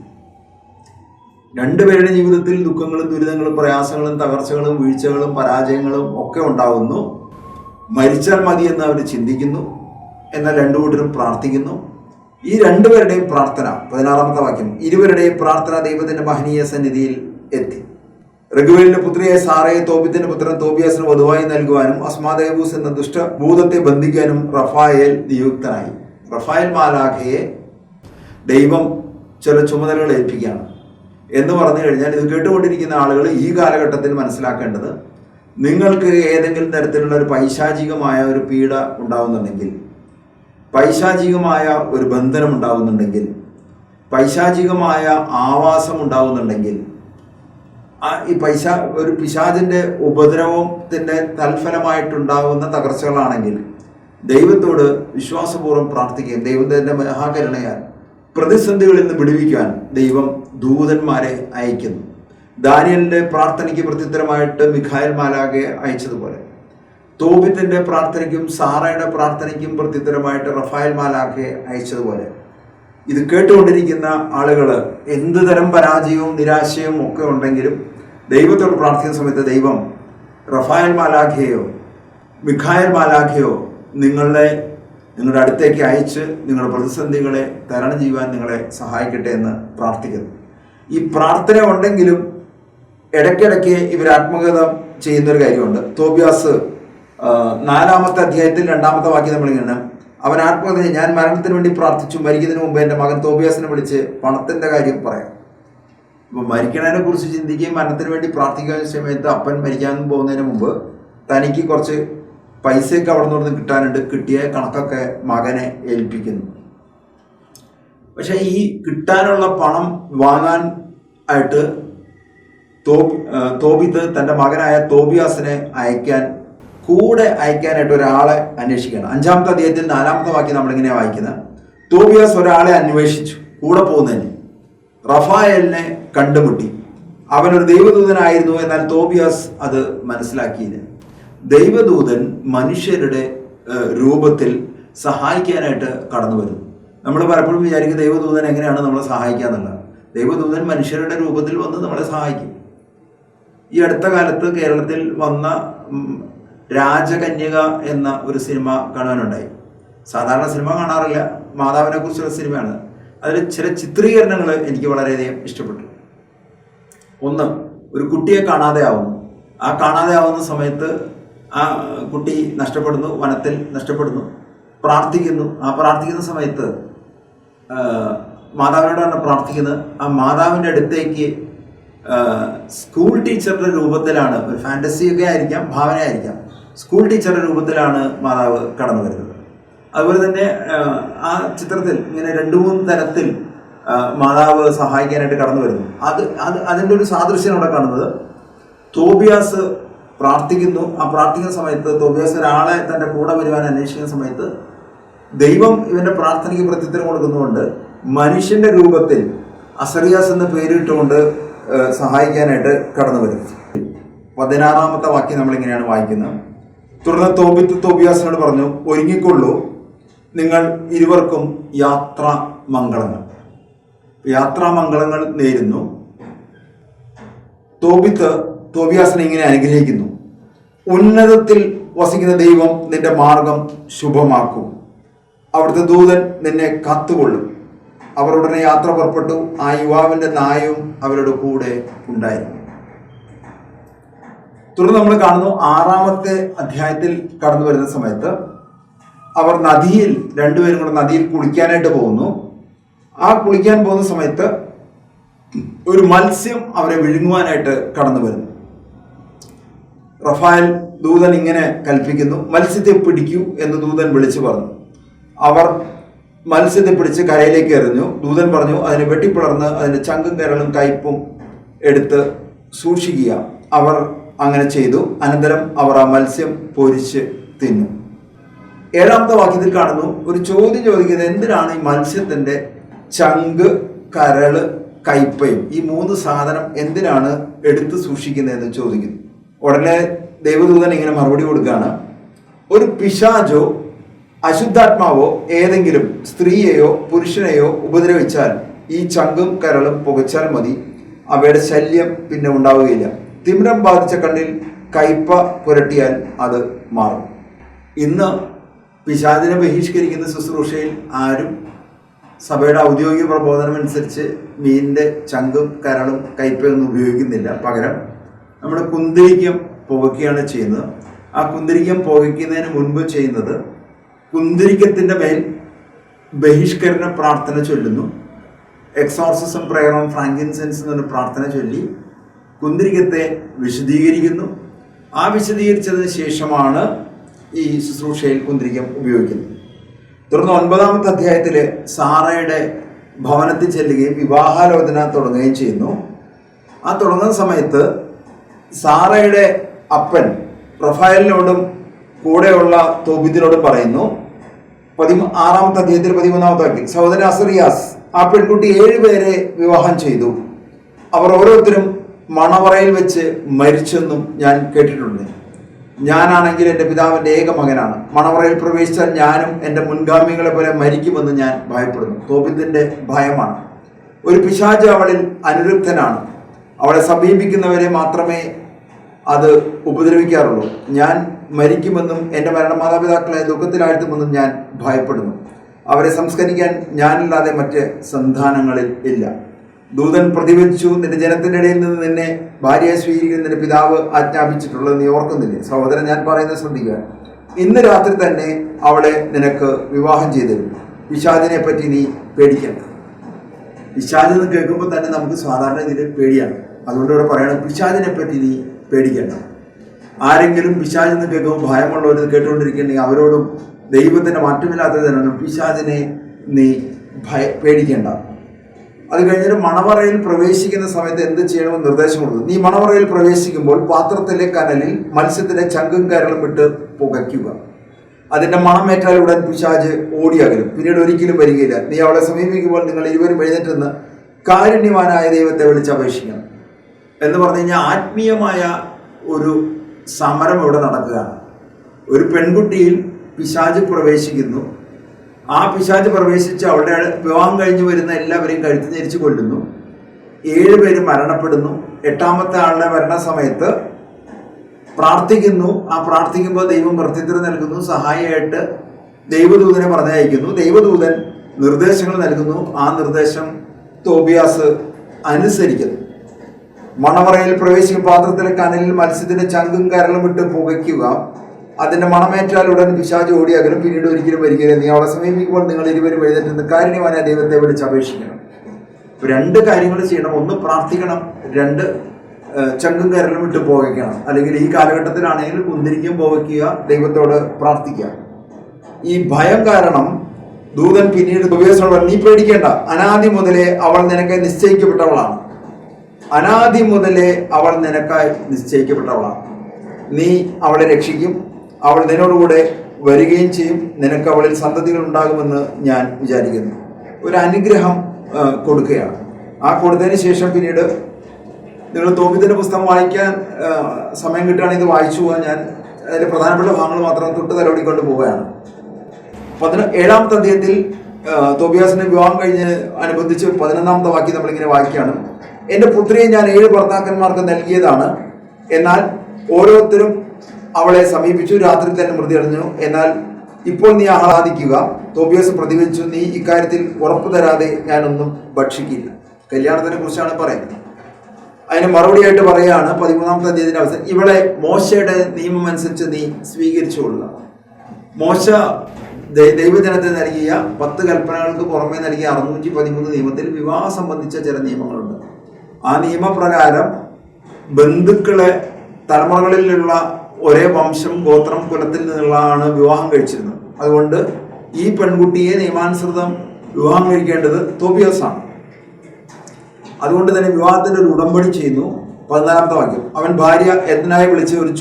രണ്ടുപേരുടെ ജീവിതത്തിൽ ദുഃഖങ്ങളും ദുരിതങ്ങളും പ്രയാസങ്ങളും തകർച്ചകളും വീഴ്ചകളും പരാജയങ്ങളും ഒക്കെ ഉണ്ടാകുന്നു. മരിച്ചാൽ മതി എന്ന് അവർ ചിന്തിക്കുന്നു. എന്നാൽ രണ്ടുകൂട്ടരും പ്രാർത്ഥിക്കുന്നു. ഈ രണ്ടുപേരുടെയും പ്രാർത്ഥന, 16-ാമത്തെ വാക്യം, ഇരുവരുടെയും പ്രാർത്ഥന ദൈവത്തിന്റെ മഹനീയ സന്നിധിയിൽ എത്തി. റഗുവേലിന്റെ പുത്രിയായ സാറയെ തോബിത്തിന്റെ പുത്രൻ തോബിയാസിന് വധുവായി നൽകുവാനും അസ്മാദേബൂസ് എന്ന ദുഷ്ടഭൂതത്തെ ബന്ധിക്കാനും റഫായേൽ നിയുക്തനായി. റഫായേൽ മാലാഖയെ ദൈവം ചില ചുമതലകൾ ഏൽപ്പിക്കുകയാണ് എന്ന് പറഞ്ഞു കഴിഞ്ഞാൽ, ഇത് കേട്ടുകൊണ്ടിരിക്കുന്ന ആളുകൾ ഈ കാലഘട്ടത്തിൽ മനസ്സിലാക്കേണ്ടത്, നിങ്ങൾക്ക് ഏതെങ്കിലും തരത്തിലുള്ള ഒരു പൈശാചികമായ ഒരു പീഡ ഉണ്ടാകുന്നുണ്ടെങ്കിൽ, പൈശാചികമായ ഒരു ബന്ധനം ഉണ്ടാകുന്നുണ്ടെങ്കിൽ, പൈശാചികമായ ആവാസം ഉണ്ടാകുന്നുണ്ടെങ്കിൽ, ഈ ഒരു പിശാചിന്റെ ഉപദ്രവത്തിന്റെ തൽഫലമായിട്ടുണ്ടാകുന്ന തകർച്ചകളാണെങ്കിൽ ദൈവത്തോട് വിശ്വാസപൂർവ്വം പ്രാർത്ഥിക്കുകയും ദൈവത്തിന്റെ മഹാകരുണയാൽ പ്രതിസന്ധികളിൽ നിന്ന് വിടുവിക്കാൻ ദൈവം ദൂതന്മാരെ അയക്കുന്നു. ദാനിയലിന്റെ പ്രാർത്ഥനയ്ക്ക് പ്രത്യുത്തരമായിട്ട് മിഖായേൽ മാലാഖയെ അയച്ചതുപോലെ, തോബിത്തിന്റെ പ്രാർത്ഥനയ്ക്കും സാറയുടെ പ്രാർത്ഥനയ്ക്കും പ്രത്യുത്തരമായിട്ട് റഫായേൽ മാലാഖയെ അയച്ചതുപോലെ, ഇത് കേട്ടുകൊണ്ടിരിക്കുന്ന ആളുകൾ എന്ത് തരം പരാജയവും നിരാശയും ഒക്കെ ഉണ്ടെങ്കിലും ദൈവത്തോട് പ്രാർത്ഥിക്കുന്ന സമയത്ത് ദൈവം റഫായേൽ മാലാഖയെയോ മിഖായേൽ മാലാഖയോ നിങ്ങളുടെ അടുത്തേക്ക് അയച്ച് നിങ്ങളുടെ പ്രതിസന്ധികളെ തരണം ചെയ്യുവാൻ നിങ്ങളെ സഹായിക്കട്ടെ എന്ന് പ്രാർത്ഥിക്കുന്നു. ഈ പ്രാർത്ഥന ഉണ്ടെങ്കിലും ഇടയ്ക്കിടയ്ക്ക് ഇവർ ആത്മകഥ ചെയ്യുന്നൊരു കാര്യമുണ്ട്. തോബിയാസ് 4-ാമത്തെ അധ്യായത്തിൽ 2-ാമത്തെ വാക്യം നമ്മളിങ്ങനെ, അവൻ ആത്മകഥ, ഞാൻ മരണത്തിന് വേണ്ടി പ്രാർത്ഥിച്ചു, മരിക്കുന്നതിന് മുമ്പ് എൻ്റെ മകൻ തോബിയാസിനെ വിളിച്ച് പണത്തിൻ്റെ കാര്യം പറയാം. അപ്പോൾ മരിക്കണതിനെ കുറിച്ച് ചിന്തിക്കുകയും മരണത്തിന് വേണ്ടി പ്രാർത്ഥിക്കുന്ന സമയത്ത് അപ്പൻ മരിക്കാൻ പോകുന്നതിന് മുമ്പ് തനിക്ക് കുറച്ച് പൈസയൊക്കെ അവിടെ നിന്ന് കിട്ടാനുണ്ട്, കിട്ടിയ കണക്കൊക്കെ മകനെ ഏൽപ്പിക്കുന്നു. പക്ഷെ ഈ കിട്ടാനുള്ള പണം വാങ്ങാൻ ആയിട്ട് തോബിത്ത് തൻ്റെ മകനായ തോബിയാസിനെ കൂടെ അയക്കാനായിട്ട് ഒരാളെ അന്വേഷിക്കുകയാണ്. 5-ാമത്തെ അധ്യായത്തിൽ 4-ാമത്തെ വാക്യം നമ്മളിങ്ങനെ വായിക്കുന്നത്, തോബിയാസ് ഒരാളെ അന്വേഷിച്ചു കൂടെ പോകുന്നതിന്. റഫായേലിനെ കണ്ടുമുട്ടി. അവനൊരു ദൈവദൂതനായിരുന്നു, എന്നാൽ തോബിയാസ് അത് മനസ്സിലാക്കിയില്ല. ദൈവദൂതൻ മനുഷ്യരുടെ രൂപത്തിൽ സഹായിക്കാനായിട്ട് കടന്നു വരും. നമ്മൾ പലപ്പോഴും വിചാരിക്കും ദൈവദൂതൻ എങ്ങനെയാണ് നമ്മളെ സഹായിക്കുക എന്നുള്ളത്. ദൈവദൂതൻ മനുഷ്യരുടെ രൂപത്തിൽ വന്ന് നമ്മളെ സഹായിക്കും. ഈ അടുത്ത കാലത്ത് കേരളത്തിൽ വന്ന രാജകന്യക എന്ന ഒരു സിനിമ കാണാനുണ്ടായി. സാധാരണ സിനിമ കാണാറില്ല, മാതാവിനെ കുറിച്ചുള്ള സിനിമയാണ്. അതിൽ ചില ചിത്രീകരണങ്ങൾ എനിക്ക് വളരെയധികം ഇഷ്ടപ്പെട്ടു. ഒന്ന്, ഒരു കുട്ടിയെ കാണാതെ ആവുന്നു. ആ കാണാതെ ആവുന്ന സമയത്ത് ആ കുട്ടി നഷ്ടപ്പെടുന്നു, വനത്തിൽ നഷ്ടപ്പെടുന്നു, പ്രാർത്ഥിക്കുന്നു. ആ പ്രാർത്ഥിക്കുന്ന സമയത്ത് മാതാവിനോടാണ് പ്രാർത്ഥിക്കുന്നത്. ആ മാതാവിൻ്റെ അടുത്തേക്ക് സ്കൂൾ ടീച്ചറുടെ രൂപത്തിലാണ്, ഒരു ഫാൻറ്റസിയൊക്കെ ആയിരിക്കാം, ഭാവനയായിരിക്കാം, സ്കൂൾ ടീച്ചറുടെ രൂപത്തിലാണ് മാതാവ് കടന്നു വരുന്നത്. അതുപോലെ തന്നെ ആ ചിത്രത്തിൽ ഇങ്ങനെ 2-3 തരത്തിൽ മാതാവ് സഹായിക്കാനായിട്ട് കടന്നു വരുന്നു. അതിൻ്റെ ഒരു സാദൃശ്യം അവിടെ കാണുന്നത്, തോബിയാസ് പ്രാർത്ഥിക്കുന്നു. ആ പ്രാർത്ഥിക്കുന്ന സമയത്ത് തോബിയാസ് ഒരാളെ തൻ്റെ കൂടെ വരുവാൻ അന്വേഷിക്കുന്ന സമയത്ത് ദൈവം ഇവൻ്റെ പ്രാർത്ഥനയ്ക്ക് പ്രത്യുത്തരം കൊടുക്കുന്നതുകൊണ്ട് മനുഷ്യൻ്റെ രൂപത്തിൽ അസറിയാസ് എന്ന പേരിട്ടുകൊണ്ട് സഹായിക്കാനായിട്ട് കടന്നു വരും. 16-ാമത്തെ വാക്യം നമ്മളിങ്ങനെയാണ് വായിക്കുന്നത്. തുടർന്ന് തോബിയാസിനോട് പറഞ്ഞു, ഒരുങ്ങിക്കൊള്ളൂ, നിങ്ങൾ ഇരുവർക്കും യാത്രാമംഗളങ്ങൾ. യാത്രാമംഗളങ്ങൾ നേരുന്നു. തോബിയാസിനെ ഇങ്ങനെ അനുഗ്രഹിക്കുന്നു. ഉന്നതത്തിൽ വസിക്കുന്ന ദൈവം നിന്റെ മാർഗം ശുഭമാക്കും. അവിടുത്തെ ദൂതൻ നിന്നെ കാത്തുകൊള്ളും. അവർ ഉടനെ യാത്ര പുറപ്പെട്ടു. ആ യുവാവിന്റെ നായവും അവരുടെ കൂടെ ഉണ്ടായിരുന്നു. തുടർന്ന് നമ്മൾ കാണുന്നു, 6-ാമത്തെ അധ്യായത്തിൽ കടന്നു വരുന്ന സമയത്ത് അവർ നദിയിൽ, രണ്ടുപേരും കൂടെ നദിയിൽ കുളിക്കാനായിട്ട് പോകുന്നു. ആ കുളിക്കാൻ പോകുന്ന സമയത്ത് ഒരു മത്സ്യം അവരെ വിഴുങ്ങുവാനായിട്ട് കടന്നു വരുന്നു. റഫായൽ ദൂതൻ ഇങ്ങനെ കൽപ്പിക്കുന്നു, മത്സ്യത്തെ പിടിക്കൂ എന്ന് ദൂതൻ വിളിച്ചു പറഞ്ഞു. അവർ മത്സ്യത്തെ പിടിച്ച് കരയിലേക്ക് എറിഞ്ഞു. ദൂതൻ പറഞ്ഞു, അതിനെ വെട്ടിപ്പിളർന്ന് അതിൻ്റെ ചങ്കും കരളും കയ്പും എടുത്ത് സൂക്ഷിക്കുക. അവർ അങ്ങനെ ചെയ്തു. അനന്തരം അവർ ആ മത്സ്യം പൊരിച്ച് തിന്നു. 7-ാമത്തെ വാക്യത്തിൽ കാണുന്നു, ഒരു ചോദ്യം ചോദിക്കുന്നത്, എന്തിനാണ് ഈ മത്സ്യത്തിൻ്റെ ചങ്ക്, കരള്, കയ്പയും ഈ 3 സാധനം എന്തിനാണ് എടുത്ത് സൂക്ഷിക്കുന്നതെന്ന് ചോദിക്കുന്നു. ഉടനെ ദൈവദൂതൻ ഇങ്ങനെ മറുപടി കൊടുക്കുകയാണ്, ഒരു പിശാചോ അശുദ്ധാത്മാവോ ഏതെങ്കിലും സ്ത്രീയെയോ പുരുഷനെയോ ഉപദ്രവിച്ചാൽ ഈ ചങ്കും കരളും പുകച്ചാൽ മതി, അവയുടെ ശല്യം പിന്നെ ഉണ്ടാവുകയില്ല. തിമിരം ബാധിച്ച കണ്ണിൽ കയ്പ പുരട്ടിയാൽ അത് മാറും. ഇന്ന് പിശാചിനെ ബഹിഷ്കരിക്കുന്ന ശുശ്രൂഷയിൽ ആരും സഭയുടെ ഔദ്യോഗിക പ്രബോധനം അനുസരിച്ച് മീനിൻ്റെ ചങ്കും കരളും കയ്പയൊന്നും ഉപയോഗിക്കുന്നില്ല. പകരം നമ്മുടെ കുന്തിരിക്കം പുകയ്ക്കുകയാണ് ചെയ്യുന്നത്. ആ കുന്തിരിക്കം പുകയ്ക്കുന്നതിന് മുൻപ് ചെയ്യുന്നത്, കുന്തിരിക്കത്തിൻ്റെ മേൽ ബഹിഷ്കരണ പ്രാർത്ഥന ചൊല്ലുന്നു. എക്സോർസിസം പ്രയർ ഓൺ ഫ്രാങ്കിൻസെൻസ് എന്നൊരു പ്രാർത്ഥന ചൊല്ലി കുന്തിരിക്കത്തെ വിശദീകരിക്കുന്നു. ആ വിശദീകരിച്ചതിന് ശേഷമാണ് ഈ ശുശ്രൂഷയിൽ കുന്തിരിക്കം ഉപയോഗിക്കുന്നത്. തുടർന്ന് 9-ാമത്തെ അധ്യായത്തിൽ സാറയുടെ ഭവനത്തിൽ ചെല്ലുകയും വിവാഹാലോചന തുടങ്ങുകയും ചെയ്യുന്നു. ആ തുടങ്ങുന്ന സമയത്ത് സാറയുടെ അപ്പൻ റഫായലിനോടും കൂടെയുള്ള തോബിത്തിനോടും പറയുന്നു, 6-ാമത്തെ അധ്യായത്തിൽ 13-ാമത്തെ വാക്യം, സഹോദരൻ അസറിയാസ് ആ പെൺകുട്ടി 7 പേരെ വിവാഹം ചെയ്തു. അവർ ഓരോരുത്തരും മണവറയിൽ വെച്ച് മരിച്ചെന്നും ഞാൻ കേട്ടിട്ടുണ്ട്. ഞാനാണെങ്കിൽ എൻ്റെ പിതാവിൻ്റെ ഏക മകനാണ്. മണവറയിൽ പ്രവേശിച്ചാൽ ഞാനും എൻ്റെ മുൻഗാമികളെ പോലെ മരിക്കുമെന്ന് ഞാൻ ഭയപ്പെടുന്നു. തോബിത്തിൻ്റെ ഭയമാണ്. ഒരു പിശാച് അവളിൽ അനുരുക്തനാണ്. അവളെ സമീപിക്കുന്നവരെ മാത്രമേ അത് ഉപദ്രവിക്കാറുള്ളൂ. ഞാൻ മരിക്കുമെന്നും എൻ്റെ മരണമാതാപിതാക്കളെ ദുഃഖത്തിലാഴ്ത്തുമെന്നും ഞാൻ ഭയപ്പെടുന്നു. അവരെ സംസ്കരിക്കാൻ ഞാനില്ലാതെ മറ്റ് സന്താനങ്ങളിൽ ഇല്ല. ദൂതൻ പ്രതിവചിച്ചു, നിന്റെ ജനത്തിൻ്റെ ഇടയിൽ നിന്ന് നിന്നെ ഭാര്യയെ സ്വീകരിക്കുന്ന നിന്റെ പിതാവ് ആജ്ഞാപിച്ചിട്ടുള്ളത് നീ ഓർക്കുന്നില്ലേ? സഹോദരൻ, ഞാൻ പറയുന്നത് ശ്രദ്ധിക്കുക. ഇന്ന് രാത്രി തന്നെ അവളെ നിനക്ക് വിവാഹം ചെയ്തിരുന്നു. പിശാചിനെ പറ്റി നീ പേടിക്കണ്ട. പിശാച് എന്ന് കേൾക്കുമ്പോൾ തന്നെ നമുക്ക് സാധാരണ ഇതിൽ പേടിയാണ്. അതുകൊണ്ട് ഇവിടെ പറയണം, പിശാചിനെ പറ്റി നീ പേടിക്കണ്ട. ആരെങ്കിലും പിശാച് എന്ന് കേൾക്കുമ്പോൾ ഭയമുള്ളവർ കേട്ടുകൊണ്ടിരിക്കണമെങ്കിൽ അവരോടും ദൈവത്തിൻ്റെ മാറ്റമില്ലാത്തതിനാണ് പിശാചിനെ നീ പേടിക്കേണ്ട. അത് കഴിഞ്ഞിട്ട് മണവറയിൽ പ്രവേശിക്കുന്ന സമയത്ത് എന്ത് ചെയ്യണമെന്ന് നിർദ്ദേശം കൊടുത്തു. നീ മണവറയിൽ പ്രവേശിക്കുമ്പോൾ പാത്രത്തിലെ കനലിൽ മത്സ്യത്തിന്റെ ചങ്കും കരളും ഇട്ട് പുകയ്ക്കുക. അതിന്റെ മണമേറ്റാൽ ഉടൻ പിശാച് ഓടിയകലും, പിന്നീട് ഒരിക്കലും വരികയില്ല. നീ അവളെ സമീപിക്കുമ്പോൾ നിങ്ങൾ ഇരുവരും എഴുന്നേറ്റെന്ന് കാരുണ്യവാനായ ദൈവത്തെ വിളിച്ചപേക്ഷിക്കണം എന്ന് പറഞ്ഞു കഴിഞ്ഞാൽ ആത്മീയമായ ഒരു സമരം ഇവിടെ നടക്കുകയാണ്. ഒരു പെൺകുട്ടിയിൽ പിശാച് പ്രവേശിക്കുന്നു. ആ പിശാച് പ്രവേശിച്ച് അവളുടെ വിവാഹം കഴിഞ്ഞ് വരുന്ന എല്ലാവരെയും കഴുത്ത് ഞെരിച്ച് കൊല്ലുന്നു. 7 പേര് മരണപ്പെടുന്നു. 8ാമത്തെ ആളുടെ മരണ സമയത്ത് പ്രാർത്ഥിക്കുന്നു. ആ പ്രാർത്ഥിക്കുമ്പോൾ ദൈവം പ്രത്യുത്തരം നൽകുന്നു. സഹായിയായിട്ട് ദൈവദൂതനെ പറഞ്ഞയക്കുന്നു. ദൈവദൂതൻ നിർദ്ദേശങ്ങൾ നൽകുന്നു. ആ നിർദ്ദേശം തോബിയാസ് അനുസരിക്കുന്നു. മണവറയിൽ പ്രവേശിക്കും പാത്രത്തിലെ കനലിൽ മത്സ്യത്തിന്റെ ചങ്കും കരളും ഇട്ട് പുകയ്ക്കുക. അതിന്റെ മണമേറ്റാൽ ഉടൻ പിശാച് ഓടി അകലും. പിന്നീട് ഒരിക്കലും വരികയില്ല. നീ അവളെ സമീപിക്കുമ്പോൾ നിങ്ങൾ ഇരുവരും എഴുന്നേറ്റ് കാരുണ്യവാനായ ദൈവത്തെ വിളിച്ച് അപേക്ഷിക്കണം. 2 കാര്യങ്ങൾ ചെയ്യണം. 1 പ്രാർത്ഥിക്കണം, 2 ചങ്കും കരലും ഇട്ട് പുകയ്ക്കണം. അല്ലെങ്കിൽ ഈ കാലഘട്ടത്തിലാണെങ്കിൽ കുന്തിരിക്കും പുകയ്ക്കുക, ദൈവത്തോട് പ്രാർത്ഥിക്കുക. ഈ ഭയം കാരണം ദൂതൻ പിന്നീട് തോബിയാസിനോട് പറഞ്ഞു, നീ പേടിക്കേണ്ട, അനാദി മുതലേ അവൾ നിനക്ക് നിശ്ചയിക്കപ്പെട്ടവളാണ്. അനാദി മുതലേ അവൾ നിനക്കായി നിശ്ചയിക്കപ്പെട്ടവളാണ്. നീ അവളെ രക്ഷിക്കും, അവൾ നിന്നോടുകൂടെ വരികയും ചെയ്യും, നിനക്ക് അവളിൽ സന്തതികൾ ഉണ്ടാകുമെന്ന് ഞാൻ വിചാരിക്കുന്നു. ഒരു അനുഗ്രഹം കൊടുക്കുകയാണ്. ആ കൊടുത്തതിന് ശേഷം പിന്നീട് നിങ്ങൾ തോബിത്തിന്റെ പുസ്തകം വായിക്കാൻ സമയം കിട്ടുകയാണെങ്കിൽ ഇത് വായിച്ചു പോകാൻ ഞാൻ അതിന്റെ പ്രധാനപ്പെട്ട ഭാഗങ്ങൾ മാത്രം തൊട്ട് തലോടിക്കൊണ്ട് പോവുകയാണ്. 17ാമത്തെ അധ്യായത്തിൽ തോബിയാസിന്റെ വിവാഹം കഴിഞ്ഞ് അനുബന്ധിച്ച് 11ാമത്തെ വാക്യം നമ്മളിങ്ങനെ വായിക്കുകയാണ്. എന്റെ പുത്രിയെ ഞാൻ 7 ഭർത്താക്കന്മാർക്ക് നൽകിയതാണ്, എന്നാൽ ഓരോരുത്തരും അവളെ സമീപിച്ചു, രാത്രി തന്നെ മൃതി അടഞ്ഞു. എന്നാൽ ഇപ്പോൾ നീ ആഹ്ലാദിക്കുക. തോബിയാസ് പ്രതിവദിച്ചു, നീ ഇക്കാര്യത്തിൽ ഉറപ്പു തരാതെ ഞാനൊന്നും ഭക്ഷിക്കില്ല. കല്യാണത്തിനെ കുറിച്ചാണ് പറയുന്നത്. അതിന് മറുപടിയായിട്ട് പറയുകയാണ് 13ാമത്തെ അധ്യായത്തിന്റെ അവസാനം, ഇവളെ മോശയുടെ നിയമം അനുസരിച്ച് നീ സ്വീകരിച്ചുകൊള്ളുക. മോശ ദൈവജനത്തിന് നൽകിയ 10 കൽപ്പനകൾക്ക് പുറമെ നൽകിയ 613 നിയമത്തിൽ വിവാഹം സംബന്ധിച്ച ചില നിയമങ്ങളുണ്ട്. ആ നിയമപ്രകാരം ബന്ധുക്കളെ തലമുറകളിലുള്ള ഒരേ വംശം, ഗോത്രം, കുലത്തിൽ നിന്നുള്ളതാണ് വിവാഹം കഴിച്ചിരുന്നത്. അതുകൊണ്ട് ഈ പെൺകുട്ടിയെ നിയമാനുസൃതം വിവാഹം കഴിക്കേണ്ടത് തോബിയാസാണ്. അതുകൊണ്ട് തന്നെ വിവാഹത്തിന്റെ ഒരു ഉടമ്പടി ചെയ്യുന്നു. 14ാമത്തെ വാക്യം, അവൻ ഭാര്യ എദ്നായെ വിളിച്ച് ഒരു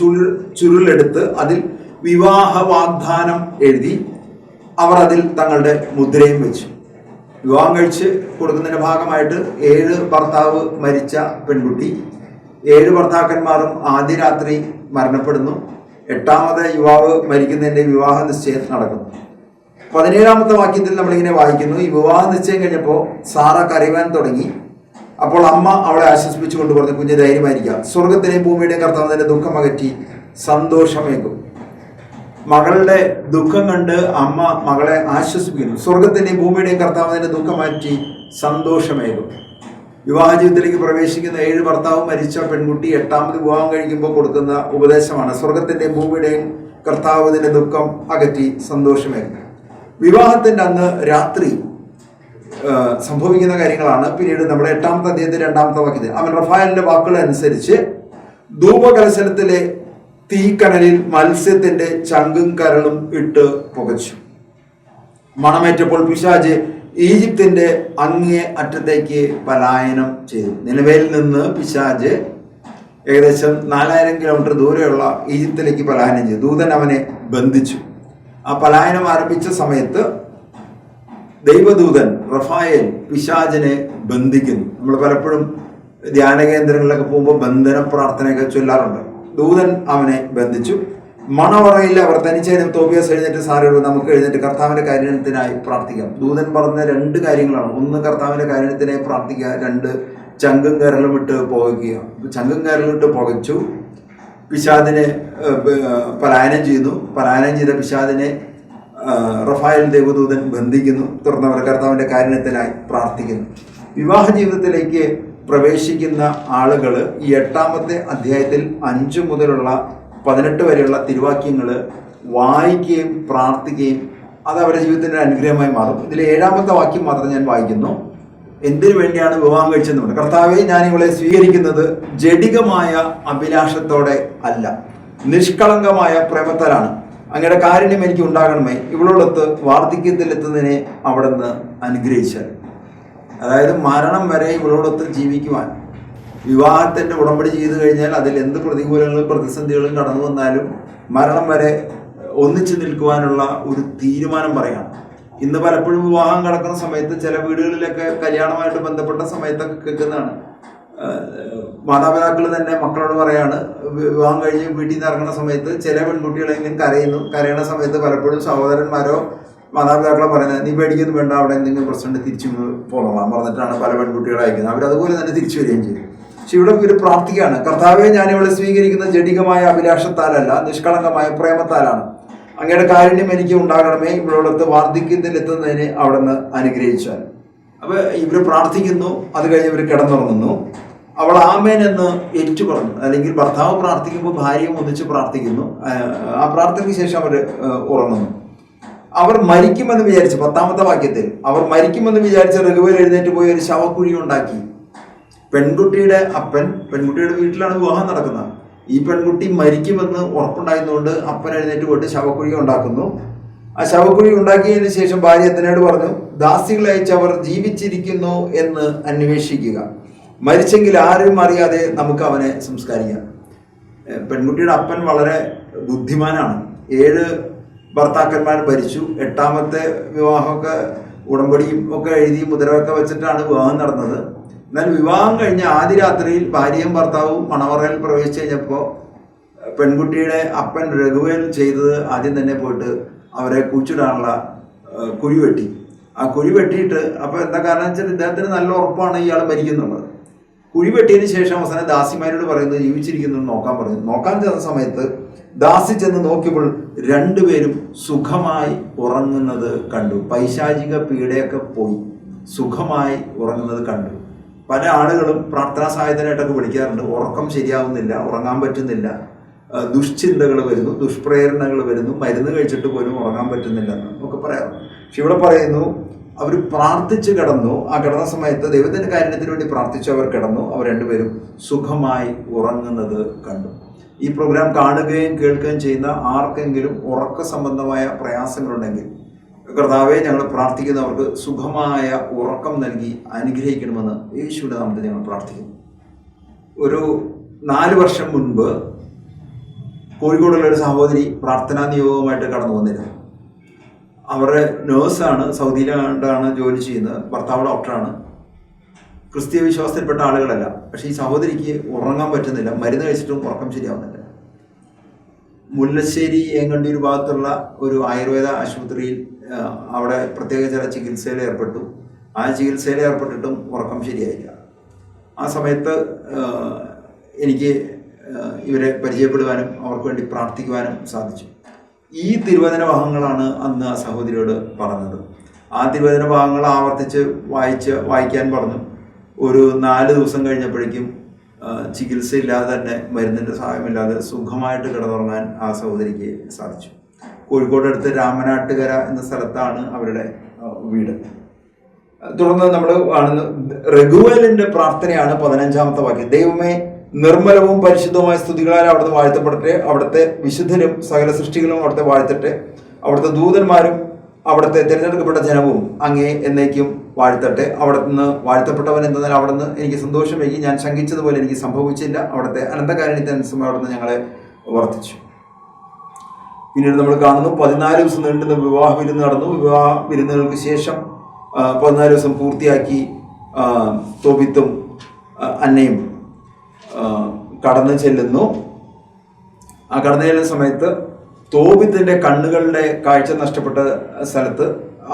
ചുരുളെടുത്ത് അതിൽ വിവാഹ വാഗ്ദാനം എഴുതി അവർ അതിൽ തങ്ങളുടെ മുദ്രയും വെച്ചു. വിവാഹം കഴിച്ച് കൊടുക്കുന്നതിന്റെ ഭാഗമായിട്ട് 7 ഭർത്താവ് മരിച്ച പെൺകുട്ടി, 7 ഭർത്താക്കന്മാരും ആദ്യ രാത്രി മരണപ്പെടുന്നു. 8ാമത് യുവാവ് മരിക്കുന്നതിന്റെ വിവാഹ നിശ്ചയം നടക്കുന്നു. 17ാമത്തെ വാക്യത്തിൽ നമ്മളിങ്ങനെ വായിക്കുന്നു, ഈ വിവാഹ നിശ്ചയം കഴിഞ്ഞപ്പോൾ സാറ കരയുവാൻ തുടങ്ങി. അപ്പോൾ അമ്മ അവളെ ആശ്വസിപ്പിച്ചുകൊണ്ട് പറഞ്ഞു, കുഞ്ഞ് ധൈര്യമായിരിക്കുക, സ്വർഗത്തിലെയും ഭൂമിയുടെയും കർത്താവ് നിന്റെ ദുഃഖം അകറ്റി സന്തോഷമേകും. മകളുടെ ദുഃഖം കണ്ട് അമ്മ മകളെ ആശ്വസിപ്പിക്കുന്നു. സ്വർഗത്തിന്റെയും ഭൂമിയുടെയും കർത്താവ് നിന്റെ ദുഃഖം മാറ്റി സന്തോഷമേകും. വിവാഹ ജീവിതത്തിലേക്ക് പ്രവേശിക്കുന്ന 7 ഭർത്താവ് മരിച്ച പെൺകുട്ടി 8ാമത് വിവാഹം കഴിക്കുമ്പോൾ കൊടുക്കുന്ന ഉപദേശമാണ്, സ്വർഗത്തിന്റെയും ഭൂമിയുടെയും കർത്താവ് നിന്റെ ദുഃഖം അകറ്റി സന്തോഷമേകും. വിവാഹത്തിന്റെ അന്ന് രാത്രി സംഭവിക്കുന്ന കാര്യങ്ങളാണ് പിന്നീട് നമ്മുടെ 8ാമത്തെ അധ്യായത്തിൽ 2ാമത്തെ വാക്യത്തിൽ, അവൻ റഫായലിന്റെ വാക്കുകൾ അനുസരിച്ച് ധൂപകലശലത്തിലെ തീക്കനലിൽ മത്സ്യത്തിന്റെ ചങ്കും കരളും ഇട്ട് പുകച്ചു. മണമേറ്റപ്പോൾ പിശാച് ഈജിപ്തിന്റെ അങ്ങേ അറ്റത്തേക്ക് പലായനം ചെയ്തു. നിലവേലിൽ നിന്ന് പിശാച് ഏകദേശം 4000 കിലോമീറ്റർ ദൂരെയുള്ള ഈജിപ്തിലേക്ക് പലായനം ചെയ്തു. ദൂതൻ അവനെ ബന്ധിച്ചു. ആ പലായനം ആരംഭിച്ച സമയത്ത് ദൈവദൂതൻ റഫായേൽ പിശാചിനെ ബന്ധിക്കുന്നു. നമ്മൾ പലപ്പോഴും ധ്യാന കേന്ദ്രങ്ങളിലൊക്കെ പോകുമ്പോൾ ബന്ധന പ്രാർത്ഥനയൊക്കെ ചൊല്ലാറുണ്ട്. ദൂതൻ അവനെ ബന്ധിച്ചു. മണവറയിൽ അവർ തനിച്ചായിരുന്നു. തോബിയാസ് എഴുന്നേറ്റ് സാരോട് നമുക്ക് എഴുന്നേറ്റ് കർത്താവിന്റെ കാരുണ്യത്തിനായി പ്രാർത്ഥിക്കാം. ദൂതൻ പറഞ്ഞ 2 കാര്യങ്ങളാണ്. 1 കർത്താവിന്റെ കാരുണ്യത്തിനായി പ്രാർത്ഥിക്കുക, 2 ചങ്കും കരളും ഇട്ട് പുകയ്ക്കുക. ചങ്കും കരളും ഇട്ട് പുകച്ചു. പിശാദിനെ പലായനം ചെയ്യുന്നു. പലായനം ചെയ്ത പിശാദിനെ റഫായേൽ ദേവദൂതൻ ബന്ധിക്കുന്നു. തുടർന്ന് അവർ കർത്താവിന്റെ കാരുണ്യത്തിനായി പ്രാർത്ഥിക്കുന്നു. വിവാഹ ജീവിതത്തിലേക്ക് പ്രവേശിക്കുന്ന ആളുകൾ ഈ 8ാമത്തെ അധ്യായത്തിൽ 5 മുതലുള്ള 18 വരെയുള്ള തിരുവാക്യങ്ങൾ വായിക്കുകയും പ്രാർത്ഥിക്കുകയും അത് അവരുടെ ജീവിതത്തിന്റെ അനുഗ്രഹമായി മാറും. ഇതിൽ 7ാമത്തെ വാക്യം മാത്രം ഞാൻ വായിക്കുന്നു. എന്തിനു വേണ്ടിയാണ് വിവാഹം കഴിച്ചെന്നുണ്ട്. കർത്താവെ, ഞാൻ ഇവളെ സ്വീകരിക്കുന്നത് ജഡികമായ അഭിലാഷത്തോടെ അല്ല, നിഷ്കളങ്കമായ പ്രേമത്താലാണ്. അങ്ങയുടെ കാരുണ്യം എനിക്ക് ഉണ്ടാകണമേ. ഇവളോടൊത്ത് വാർദ്ധക്യത്തിലെത്തുന്നതിനെ അവിടുന്ന് അനുഗ്രഹിച്ചാൽ. അതായത് മരണം വരെ ഇവളോടൊത്ത് ജീവിക്കുവാൻ. വിവാഹത്തിന്റെ ഉടമ്പടി ചെയ്തു കഴിഞ്ഞാൽ അതിൽ എന്ത് പ്രതികൂലങ്ങളും പ്രതിസന്ധികളും കടന്നു വന്നാലും മരണം വരെ ഒന്നിച്ചു നിൽക്കുവാനുള്ള ഒരു തീരുമാനം പറയാണ്. ഇന്ന് പലപ്പോഴും വിവാഹം നടക്കുന്ന സമയത്ത് ചില വീടുകളിലൊക്കെ കല്യാണമായിട്ട് ബന്ധപ്പെട്ട സമയത്തൊക്കെ കേൾക്കുന്നതാണ്, മാതാപിതാക്കൾ തന്നെ മക്കളോട് പറയാണ്, വിവാഹം കഴിഞ്ഞ് വീട്ടിൽ നിന്ന് ഇറങ്ങുന്ന സമയത്ത് ചില പെൺകുട്ടികളെങ്കിലും കരയുന്നു. കരയണ സമയത്ത് പലപ്പോഴും സഹോദരന്മാരോ മാതാപിതാക്കളെ പറയുന്നത് നീ പേടിക്കൊന്നും വേണ്ട, അവിടെ എന്തെങ്കിലും പ്രശ്നം തിരിച്ചു പോന്നോളാം പറഞ്ഞിട്ടാണ് പല പെൺകുട്ടികളെ അയക്കുന്നത്. അവരതുപോലെ തന്നെ തിരിച്ചു വരികയും ചെയ്തു. പക്ഷെ ഇവിടെ ഇവർ പ്രാർത്ഥിക്കുകയാണ്, കർത്താവെ ഞാൻ ഇവളെ സ്വീകരിക്കുന്ന ജഡികമായ അഭിലാഷത്താലല്ല, നിഷ്കളങ്കമായ പ്രേമത്താലാണ്. അങ്ങയുടെ കാരുണ്യം എനിക്ക് ഉണ്ടാകണമേ, ഇവളോടൊത്ത് വാർദ്ധക്യത്തിലെത്തുന്നതിന് അവിടെ നിന്ന് അനുഗ്രഹിച്ചാൽ. അപ്പൊ ഇവർ പ്രാർത്ഥിക്കുന്നു. അത് കഴിഞ്ഞ് ഇവർ കിടന്നുറങ്ങുന്നു. അവൾ ആമേൻ എന്ന് ഏറ്റു പറഞ്ഞു. അല്ലെങ്കിൽ ഭർത്താവ് പ്രാർത്ഥിക്കുമ്പോൾ ഭാര്യയും ഒന്നിച്ച് പ്രാർത്ഥിക്കുന്നു. ആ പ്രാർത്ഥനയ്ക്ക് ശേഷം അവർ ഉറങ്ങുന്നു. അവർ മരിക്കുമെന്ന് വിചാരിച്ച് 10ാമത്തെ വാക്യത്തിൽ അവർ മരിക്കുമെന്ന് വിചാരിച്ച റഘുവേൽ എഴുന്നേറ്റ് പോയി ഒരു ശവക്കുഴി ഉണ്ടാക്കി. പെൺകുട്ടിയുടെ അപ്പൻ, പെൺകുട്ടിയുടെ വീട്ടിലാണ് വിവാഹം നടക്കുന്നത്. ഈ പെൺകുട്ടി മരിക്കുമെന്ന് ഉറപ്പുണ്ടായിരുന്നുകൊണ്ട് അപ്പൻ എഴുന്നേറ്റ് പോയിട്ട് ശവക്കുഴി ഉണ്ടാക്കുന്നു. ആ ശവക്കുഴി ഉണ്ടാക്കിയതിന് ശേഷം ഭാര്യ അത്തനോട് പറഞ്ഞു, ദാസികളെ അയച്ച് അവർ ജീവിച്ചിരിക്കുന്നു എന്ന് അന്വേഷിക്കുക, മരിച്ചെങ്കിൽ ആരും അറിയാതെ നമുക്ക് അവനെ സംസ്കരിക്കാം. പെൺകുട്ടിയുടെ അപ്പൻ വളരെ ബുദ്ധിമാനാണ്. 7 ഭർത്താക്കന്മാർ ഭരിച്ചു. 8ാമത്തെ വിവാഹമൊക്കെ ഉടമ്പടിയും ഒക്കെ എഴുതി മുദ്രയൊക്കെ വെച്ചിട്ടാണ് വിവാഹം നടന്നത്. എന്നാൽ വിവാഹം കഴിഞ്ഞ ആദ്യ രാത്രിയിൽ ഭാര്യയും ഭർത്താവും മണവറയിൽ പ്രവേശിച്ചു കഴിഞ്ഞപ്പോൾ പെൺകുട്ടിയുടെ അപ്പൻ രഘുവേൽ ചെയ്തത് ആദ്യം തന്നെ പോയിട്ട് അവരെ കുഴിച്ചിടാനുള്ള കുഴി വെട്ടി. ആ കുഴി വെട്ടിയിട്ട്, അപ്പോൾ എന്താ കാരണം വെച്ചാൽ ഇദ്ദേഹത്തിന് നല്ല ഉറപ്പാണ് ഇയാൾ മരിക്കുന്നുള്ളത്. കുഴി വെട്ടിയതിന് ശേഷം അവസാനം ദാസിമാരോട് പറയുന്നത് ജീവിച്ചിരിക്കുന്നു നോക്കാൻ പറയുന്നു. നോക്കാൻ ചെന്ന സമയത്ത് ദാസി ചെന്ന് നോക്കിയപ്പോൾ 2 പേരും സുഖമായി ഉറങ്ങുന്നത് കണ്ടു. പൈശാചിക പീഡയൊക്കെ പോയി സുഖമായി ഉറങ്ങുന്നത് കണ്ടു. പല ആളുകളും പ്രാർത്ഥനാ സഹായത്തിനായിട്ടൊക്കെ വിളിക്കാറുണ്ട്. ഉറക്കം ശരിയാവുന്നില്ല, ഉറങ്ങാൻ പറ്റുന്നില്ല, ദുശ്ചിന്തകൾ വരുന്നു, ദുഷ്പ്രേരണകൾ വരുന്നു, മരുന്ന് കഴിച്ചിട്ട് പോലും ഉറങ്ങാൻ പറ്റുന്നില്ല എന്നൊക്കെ പറയാറുണ്ട്. പക്ഷെ ഇവിടെ പറയുന്നു അവർ പ്രാർത്ഥിച്ച് കിടന്നു. ആ കിടന്ന സമയത്ത് ദൈവത്തിന്റെ കാരുണ്യത്തിന് വേണ്ടി പ്രാർത്ഥിച്ചു അവർ കിടന്നു. അവർ 2 പേരും സുഖമായി ഉറങ്ങുന്നത് കണ്ടു. ഈ പ്രോഗ്രാം കാണുകയും കേൾക്കുകയും ചെയ്യുന്ന ആർക്കെങ്കിലും ഉറക്ക സംബന്ധമായ പ്രയാസങ്ങളുണ്ടെങ്കിൽ കർത്താവെ ഞങ്ങൾ പ്രാർത്ഥിക്കുന്നവർക്ക് സുഖമായ ഉറക്കം നൽകി അനുഗ്രഹിക്കണമെന്ന് യേശുവിന്റെ നാമത്തിൽ ഞങ്ങൾ പ്രാർത്ഥിക്കുന്നു. ഒരു 4 വർഷം മുൻപ് കോഴിക്കോടുള്ള ഒരു സഹോദരി പ്രാർത്ഥനാ നിയോഗമായിട്ട് കടന്നു വന്നിരുന്നു. അവരുടെ നേഴ്സാണ്, സൗദിയിലാണ് ജോലി ചെയ്യുന്നത്. ഭർത്താവ് ഡോക്ടറാണ്. ക്രിസ്തീയ വിശ്വാസത്തിൽപ്പെട്ട ആളുകളല്ല. പക്ഷെ ഈ സഹോദരിക്ക് ഉറങ്ങാൻ പറ്റുന്നില്ല, മരുന്ന് കഴിച്ചിട്ടും ഉറക്കം ശരിയാവുന്നില്ല. മുല്ലശ്ശേരി ഏങ്ങണ്ടൂർ ഭാഗത്തുള്ള ഒരു ആയുർവേദ ആശുപത്രിയിൽ അവിടെ പ്രത്യേക ചില ചികിത്സയിൽ ഏർപ്പെട്ടു. ആ ചികിത്സയിൽ ഏർപ്പെട്ടിട്ടും ഉറക്കം ശരിയായില്ല. ആ സമയത്ത് എനിക്ക് ഇവരെ പരിചയപ്പെടുവാനും അവർക്ക് വേണ്ടി പ്രാർത്ഥിക്കുവാനും സാധിച്ചു. ഈ തിരുവചന ഭാഗങ്ങളാണ് അന്ന് ആ സഹോദരിയോട് പറഞ്ഞത്. ആ തിരുവചന ഭാഗങ്ങൾ ആവർത്തിച്ച് വായിക്കാൻ പറഞ്ഞു. ഒരു 4 ദിവസം കഴിഞ്ഞപ്പോഴേക്കും ചികിത്സയില്ലാതെ തന്നെ, മരുന്നിൻ്റെ സഹായമില്ലാതെ സുഖമായിട്ട് കിടന്നുറങ്ങാൻ ആ സഹോദരിക്ക് സാധിച്ചു. കോഴിക്കോട് അടുത്ത് രാമനാട്ടുകര എന്ന സ്ഥലത്താണ് അവരുടെ വീട്. തുടർന്ന് നമ്മൾ കാണുന്ന രഘുവേലിന്റെ പ്രാർത്ഥനയാണ് 15ാമത്തെ വാക്യം. ദൈവമേ, നിർമ്മലവും പരിശുദ്ധവുമായ സ്തുതികളാൽ അവിടുന്ന് വാഴ്ത്തപ്പെടട്ടെ. അവിടുത്തെ വിശുദ്ധരും സകല സൃഷ്ടികളും അവിടുത്തെ വാഴ്ത്തട്ടെ. അവിടുത്തെ ദൂതന്മാരും അവിടുത്തെ തിരഞ്ഞെടുക്കപ്പെട്ട ജനവും അങ്ങേ എന്നേക്കും വാഴ്ത്തട്ടെ. അവിടെ നിന്ന് വാഴ്ത്തപ്പെട്ടവൻ എന്തെന്നാൽ അവിടെ നിന്ന് എനിക്ക് സന്തോഷമേകി, ഞാൻ ശങ്കിച്ചതുപോലെ എനിക്ക് സംഭവിച്ചില്ല. അവിടുത്തെ അനന്തകാരുണ്യത്തിനനുസരിച്ച് അവിടെ നിന്ന് ഞങ്ങളെ വർദ്ധിച്ചു. പിന്നീട് നമ്മൾ കാണുന്നു 14 ദിവസം നീണ്ടുന്ന വിവാഹ വിരുന്ന് നടന്നു. വിവാഹ വിരുന്നുകൾക്ക് ശേഷം 14 ദിവസം പൂർത്തിയാക്കി തോബിത്തും അന്നയും കടന്നു ചെല്ലുന്നു. ആ കടന്നു ചെല്ലുന്ന സമയത്ത് തോബിത്തിന്റെ കണ്ണുകളുടെ കാഴ്ച നഷ്ടപ്പെട്ട സ്ഥലത്ത്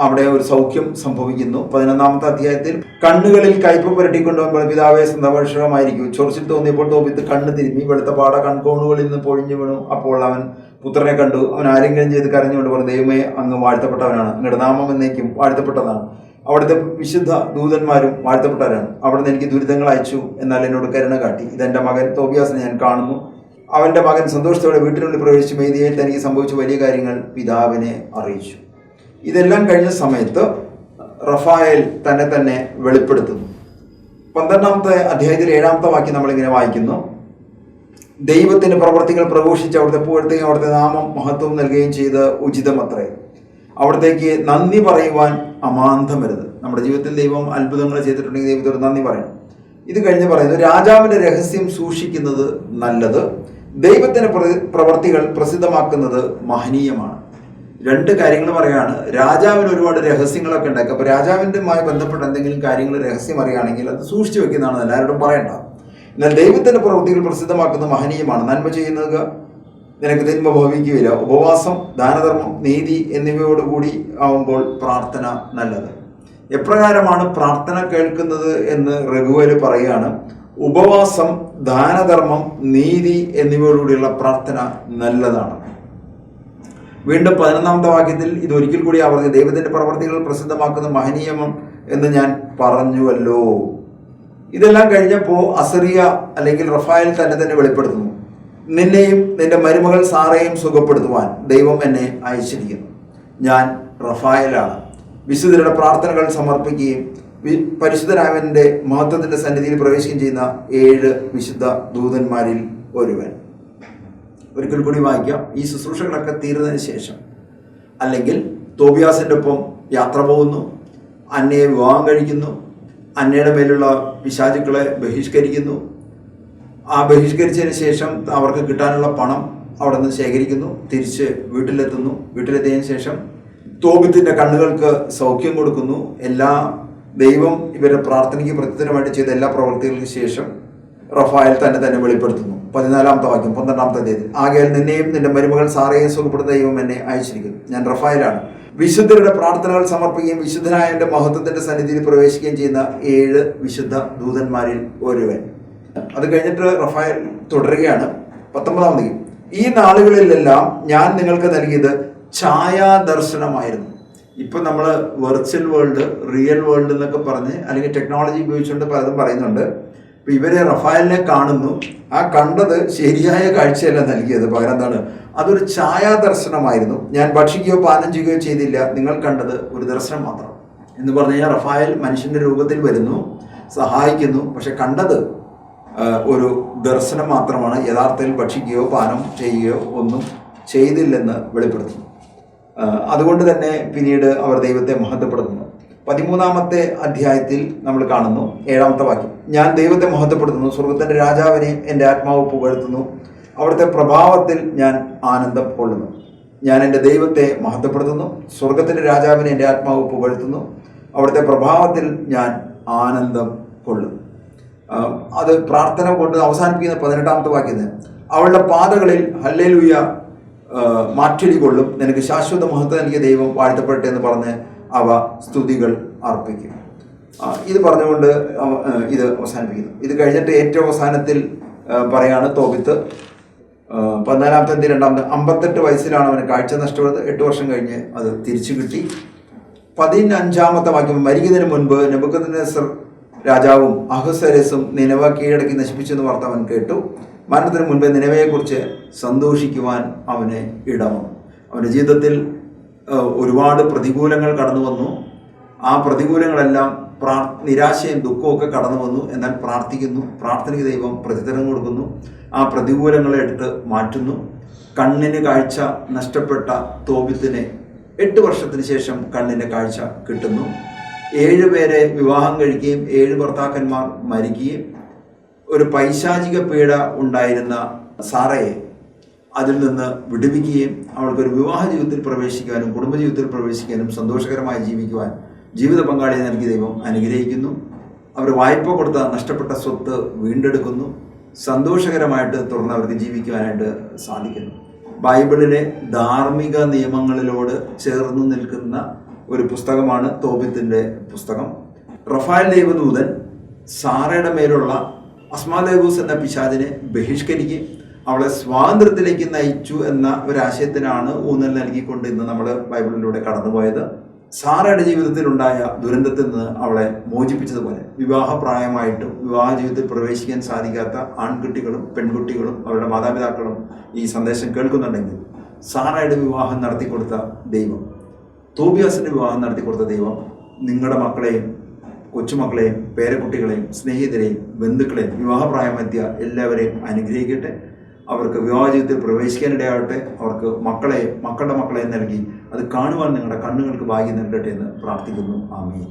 അവിടെ ഒരു സൗഖ്യം സംഭവിക്കുന്നു. 11ാമത്തെ അധ്യായത്തിൽ കണ്ണുകളിൽ കയ്പ് പുരട്ടിക്കൊണ്ടുപോകുമ്പോൾ പിതാവെ സന്തോഷമായിരിക്കും. ചൊറിച്ചിൽ തോന്നിയപ്പോൾ തോബിത്ത് കണ്ണ് തിരുമ്മി, വെളുത്ത പാട കൺകോണുകളിൽ നിന്ന് പൊഴിഞ്ഞു വീണു. അപ്പോൾ അവൻ പുത്രനെ കണ്ടു. അവൻ ആരെങ്കിലും ചെയ്ത് കരഞ്ഞുകൊണ്ട് പറഞ്ഞു, ദൈവമേ, അങ്ങ് വാഴ്ത്തപ്പെട്ടവനാണ്, അങ്ങയുടെ നാമം എന്നേക്കും വാഴ്ത്തപ്പെട്ടതാണ്. അവിടുത്തെ വിശുദ്ധ ദൂതന്മാരും വാഴ്ത്തപ്പെട്ടവരാണ്. അവിടുന്ന് എനിക്ക് ദുരിതങ്ങൾ അയച്ചു, എന്നാൽ എന്നോട് കരുണ കാട്ടി. ഇതെന്റെ മകൻ തോബിയാസിനെ ഞാൻ കാണുന്നു. അവന്റെ മകൻ സന്തോഷത്തോടെ വീട്ടിനുള്ളിൽ പ്രവേശിച്ച് മേദിയയിൽ തനിക്ക് സംഭവിച്ച വലിയ കാര്യങ്ങൾ പിതാവിനെ അറിയിച്ചു. ഇതെല്ലാം കഴിഞ്ഞ സമയത്ത് റഫായേൽ തന്നെ വെളിപ്പെടുത്തുന്നു. 12ാമത്തെ അധ്യായത്തിൽ 7ാമത്തെ വാക്യം നമ്മളിങ്ങനെ വായിക്കുന്നു. ദൈവത്തിന്റെ പ്രവർത്തികൾ പ്രഘോഷിച്ച് അവിടുത്തെ പുകഴ്ത്തുകയും അവിടുത്തെ നാമം മഹത്വം നൽകുകയും ചെയ്ത് ഉചിതമത്രേ. അവിടത്തേക്ക് നന്ദി പറയുവാൻ അമാന്തമരുത്. നമ്മുടെ ജീവിതത്തിൽ ദൈവം അത്ഭുതങ്ങൾ ചെയ്തിട്ടുണ്ടെങ്കിൽ ദൈവത്തോട് നന്ദി പറയണം. ഇത് കഴിഞ്ഞ് പറയുന്നു, രാജാവിന്റെ രഹസ്യം സൂക്ഷിക്കുന്നത് നല്ലത്, ദൈവത്തിന്റെ പ്രവർത്തികൾ പ്രസിദ്ധമാക്കുന്നത് മഹനീയമാണ്. 2 കാര്യങ്ങൾ പറയാണ്. രാജാവിന് ഒരുപാട് രഹസ്യങ്ങളൊക്കെ ഉണ്ടാക്കുക. അപ്പൊ രാജാവിൻ്റെമായി ബന്ധപ്പെട്ട എന്തെങ്കിലും കാര്യങ്ങൾ രഹസ്യം അറിയുകയാണെങ്കിൽ അത് സൂക്ഷിച്ചു വെക്കുന്നതാണ്, എല്ലാവരോടും പറയണ്ട. എന്നാൽ ദൈവത്തിന്റെ പ്രവൃത്തികൾ പ്രസിദ്ധമാക്കുന്നത് മഹനീയമാണ്. നന്മ ചെയ്യുന്നത് നിനക്ക് തിന്മ ഭവിക്കുകയില്ല. ഉപവാസം, ദാനധർമ്മം, നീതി എന്നിവയോടുകൂടി ആവുമ്പോൾ പ്രാർത്ഥന നല്ലത്. എപ്രകാരമാണ് പ്രാർത്ഥന കേൾക്കുന്നത് എന്ന് റഘുവല് പറയുകയാണ്. ഉപവാസം, ദാനധർമ്മം, നീതി എന്നിവയോടുകൂടിയുള്ള പ്രാർത്ഥന നല്ലതാണ്. വീണ്ടും 11-ാമത്തെ വാക്യത്തിൽ ഇത് ഒരിക്കൽ കൂടി ആവർത്തി, ദൈവത്തിന്റെ പ്രവർത്തികൾ പ്രസിദ്ധമാക്കുന്ന മഹനീയമം എന്ന് ഞാൻ പറഞ്ഞുവല്ലോ. ഇതെല്ലാം കഴിഞ്ഞപ്പോൾ അസറിയ അല്ലെങ്കിൽ റഫായേൽ തന്നെ വെളിപ്പെടുത്തുന്നു. നിന്നെയും നിന്റെ മരുമകൾ സാറയെയും സുഖപ്പെടുത്തുവാൻ ദൈവം എന്നെ അയച്ചിരിക്കുന്നു. ഞാൻ റഫായേലാണ്. വിശുദ്ധരുടെ പ്രാർത്ഥനകൾ സമർപ്പിക്കുകയും പരിശുദ്ധരാമന്റെ മഹത്വത്തിന്റെ സന്നിധിയിൽ പ്രവേശിക്കുകയും ചെയ്യുന്ന 7 വിശുദ്ധ ദൂതന്മാരിൽ ഒരുവൻ. ഒരിക്കൽ കൂടി വായിക്കാം. ഈ ശുശ്രൂഷകളൊക്കെ തീർന്നതിന് ശേഷം, അല്ലെങ്കിൽ തോബിയാസിന്റെ ഒപ്പം യാത്ര പോകുന്നു, അന്നയെ വിവാഹം കഴിക്കുന്നു, അന്നയുടെ മേലുള്ള പിശാചുക്കളെ ബഹിഷ്കരിക്കുന്നു. ആ ബഹിഷ്കരിച്ചതിന് ശേഷം അവർക്ക് കിട്ടാനുള്ള പണം അവിടെ നിന്ന് ശേഖരിക്കുന്നു, തിരിച്ച് വീട്ടിലെത്തുന്നു. വീട്ടിലെത്തിയതിനു ശേഷം തോബിത്തിന്റെ കണ്ണുകൾക്ക് സൗഖ്യം കൊടുക്കുന്നു. ദൈവം ഇവരുടെ പ്രാർത്ഥനയ്ക്ക് പ്രത്യുത്തരമായിട്ട് ചെയ്ത എല്ലാ പ്രവൃത്തികൾക്ക് ശേഷം റഫായേൽ തന്നെ വെളിപ്പെടുത്തുന്നു. 14-ാമത്തെ വാക്യം 12-ാമത്തെ അധ്യായത്തിൽ, ആകയാൽ നിന്നെയും നിന്റെ മരുമകൾ സാറയെയും സുഖപ്പെടുത്ത ദൈവം എന്നെ അയച്ചിരിക്കുന്നു. ഞാൻ റഫായേലാണ്. വിശുദ്ധരുടെ പ്രാർത്ഥനകൾ സമർപ്പിക്കുകയും വിശുദ്ധനായ എൻ്റെ മഹത്വത്തിന്റെ സന്നിധിയിൽ പ്രവേശിക്കുകയും ചെയ്യുന്ന 7 വിശുദ്ധ ദൂതന്മാരിൽ ഒരുവൻ. അത് കഴിഞ്ഞിട്ട് റഫായേൽ തുടരുകയാണ്. 19-ാമത്, ഈ നാളുകളിലെല്ലാം ഞാൻ നിങ്ങൾക്ക് നൽകിയത് ഛായാദർശനമായിരുന്നു. ഇപ്പം നമ്മൾ വെർച്വൽ വേൾഡ്, റിയൽ വേൾഡ് എന്നൊക്കെ പറഞ്ഞ് അല്ലെങ്കിൽ ടെക്നോളജി ഉപയോഗിച്ചുകൊണ്ട് പലതും പറയുന്നുണ്ട്. അപ്പം ഇവരെ റഫായേലിനെ കാണുന്നു. ആ കണ്ടത് ശരിയായ കാഴ്ചയല്ല നൽകിയത്, പകരം എന്താണ്, അതൊരു ഛായാദർശനമായിരുന്നു. ഞാൻ ഭക്ഷിക്കുകയോ പാനം ചെയ്യുകയോ ചെയ്തില്ല, നിങ്ങൾ കണ്ടത് ഒരു ദർശനം മാത്രം എന്ന് പറഞ്ഞു കഴിഞ്ഞാൽ റഫായേൽ മനുഷ്യന്റെ രൂപത്തിൽ വരുന്നു, സഹായിക്കുന്നു, പക്ഷെ കണ്ടത് ഒരു ദർശനം മാത്രമാണ്. യഥാർത്ഥത്തിൽ ഭക്ഷിക്കുകയോ പാനം ചെയ്യുകയോ ഒന്നും ചെയ്തില്ലെന്ന് വെളിപ്പെടുത്തുന്നു. അതുകൊണ്ട് തന്നെ പിന്നീട് അവർ ദൈവത്തെ മഹത്വപ്പെടുത്തുന്നു. 13-ാമത്തെ അധ്യായത്തിൽ നമ്മൾ കാണുന്നു 7-ാമത്തെ വാക്യം, ഞാൻ ദൈവത്തെ മഹത്വപ്പെടുത്തുന്നു, സ്വർഗത്തിന്റെ രാജാവിനെ എൻ്റെ ആത്മാവ് പുകഴ്ത്തുന്നു, അവിടുത്തെ പ്രഭാവത്തിൽ ഞാൻ ആനന്ദം കൊള്ളുന്നു. ഞാൻ എൻ്റെ ദൈവത്തെ മഹത്വപ്പെടുത്തുന്നു, സ്വർഗത്തിന്റെ രാജാവിനെ എൻ്റെ ആത്മാവ് പുകഴ്ത്തുന്നു, അവിടുത്തെ പ്രഭാവത്തിൽ ഞാൻ ആനന്ദം കൊള്ളുന്നു. അത് പ്രാർത്ഥന കൊണ്ട് അവസാനിപ്പിക്കുന്ന 18-ാമത്തെ വാക്യത്തിൽ, അവളുടെ പാതകളിൽ ഹല്ലേലൂയ മാറ്റൊലി കൊള്ളും, നിനക്ക് ശാശ്വത മഹത്വം നൽകിയ ദൈവം വാഴ്ത്തപ്പെടട്ടെ എന്ന് പറഞ്ഞ് അവ സ്തുതികൾ അർപ്പിക്കും. ഇത് പറഞ്ഞുകൊണ്ട് ഇത് അവസാനിപ്പിക്കുന്നു. ഇത് കഴിഞ്ഞിട്ട് ഏറ്റവും അവസാനത്തിൽ പറയാണ് തോബിത്ത് 14-ാമത്തെ 2-ാമത്തെ 58 വയസ്സിലാണ് അവന് കാഴ്ച നഷ്ടപ്പെട്ടത്. 8 വർഷം കഴിഞ്ഞ് അത് തിരിച്ചു കിട്ടി. 15-ാമത്തെ വാക്യം, മരിക്കുന്നതിന് മുൻപ് നെബൂഖദ്നേസർ രാജാവും അഹസ്വേരോസും നിനവ കീഴടക്കി നശിപ്പിച്ചെന്ന് വാർത്ത അവൻ കേട്ടു. മരണത്തിന് മുൻപ് നിനവയെക്കുറിച്ച് സന്തോഷിക്കുവാൻ അവന് ഇടവന്നു. അവൻ്റെ ജീവിതത്തിൽ ഒരുപാട് പ്രതികൂലങ്ങൾ കടന്നു വന്നു. ആ പ്രതികൂലങ്ങളെല്ലാം നിരാശയും ദുഃഖവും ഒക്കെ കടന്നു വന്നു. എന്നാൽ പ്രാർത്ഥിക്കുന്നു, പ്രാർത്ഥനയ്ക്ക് ദൈവം പ്രതിഫലം കൊടുക്കുന്നു. ആ പ്രതികൂലങ്ങളെ എടുത്ത് മാറ്റുന്നു. കണ്ണിന് കാഴ്ച നഷ്ടപ്പെട്ട തോബിത്തിന് 8 വർഷത്തിന് ശേഷം കണ്ണിൻ്റെ കാഴ്ച കിട്ടുന്നു. 7 പേരെ വിവാഹം കഴിക്കുകയും 7 ഭർത്താക്കന്മാർ മരിക്കുകയും ഒരു പൈശാചിക പീഡ ഉണ്ടായിരുന്ന സാറയെ അതിൽ നിന്ന് വിടുവിക്കുകയും അവൾക്കൊരു വിവാഹ ജീവിതത്തിൽ പ്രവേശിക്കാനും കുടുംബജീവിതത്തിൽ പ്രവേശിക്കാനും സന്തോഷകരമായി ജീവിക്കുവാൻ ജീവിത പങ്കാളിയെ നൽകി ദൈവം അനുഗ്രഹിക്കുന്നു. അവർ വായ്പ കൊടുത്ത നഷ്ടപ്പെട്ട സ്വത്ത് വീണ്ടെടുക്കുന്നു. സന്തോഷകരമായിട്ട് തുടർന്ന് അവർക്ക് ജീവിക്കുവാനായിട്ട് സാധിക്കുന്നു. ബൈബിളിലെ ധാർമ്മിക നിയമങ്ങളിലോട് ചേർന്ന് നിൽക്കുന്ന ഒരു പുസ്തകമാണ് തോബിത്തിൻ്റെ പുസ്തകം. റഫായേൽ ദൈവദൂതൻ സാറയുടെ മേലുള്ള അസ്മാദേബൂസ് എന്ന പിശാചിനെ ബഹിഷ്കരിക്കുകയും അവളെ സ്വാതന്ത്ര്യത്തിലേക്ക് നയിച്ചു എന്ന ഒരാശയത്തിനാണ് ഊന്നൽ നൽകിക്കൊണ്ട് ഇന്ന് നമ്മൾ ബൈബിളിലൂടെ കടന്നുപോയത്. സാറയുടെ ജീവിതത്തിലുണ്ടായ ദുരന്തത്തിൽ നിന്ന് അവളെ മോചിപ്പിച്ചതുപോലെ വിവാഹപ്രായമായിട്ടും വിവാഹ ജീവിതത്തിൽ പ്രവേശിക്കാൻ സാധിക്കാത്ത ആൺകുട്ടികളും പെൺകുട്ടികളും അവരുടെ മാതാപിതാക്കളും ഈ സന്ദേശം കേൾക്കുന്നുണ്ടെങ്കിൽ സാറയുടെ വിവാഹം നടത്തിക്കൊടുത്ത ദൈവം, തോബിയാസിന്റെ വിവാഹം നടത്തിക്കൊടുത്ത ദൈവം നിങ്ങളുടെ മക്കളെയും കൊച്ചുമക്കളെയും പേരക്കുട്ടികളെയും സ്നേഹിതരെയും ബന്ധുക്കളെയും വിവാഹപ്രായമെത്തിയ എല്ലാവരെയും അനുഗ്രഹിക്കട്ടെ. അവർക്ക് വിവാഹ ജീവിതത്തിൽ പ്രവേശിക്കാനിടയാകട്ടെ. അവർക്ക് മക്കളുടെ മക്കളെയും നൽകി അത് കാണുവാൻ നിങ്ങളുടെ കണ്ണുകൾക്ക് ഭാഗ്യം നൽകട്ടെ എന്ന് പ്രാർത്ഥിക്കുന്നു. ആമേൻ.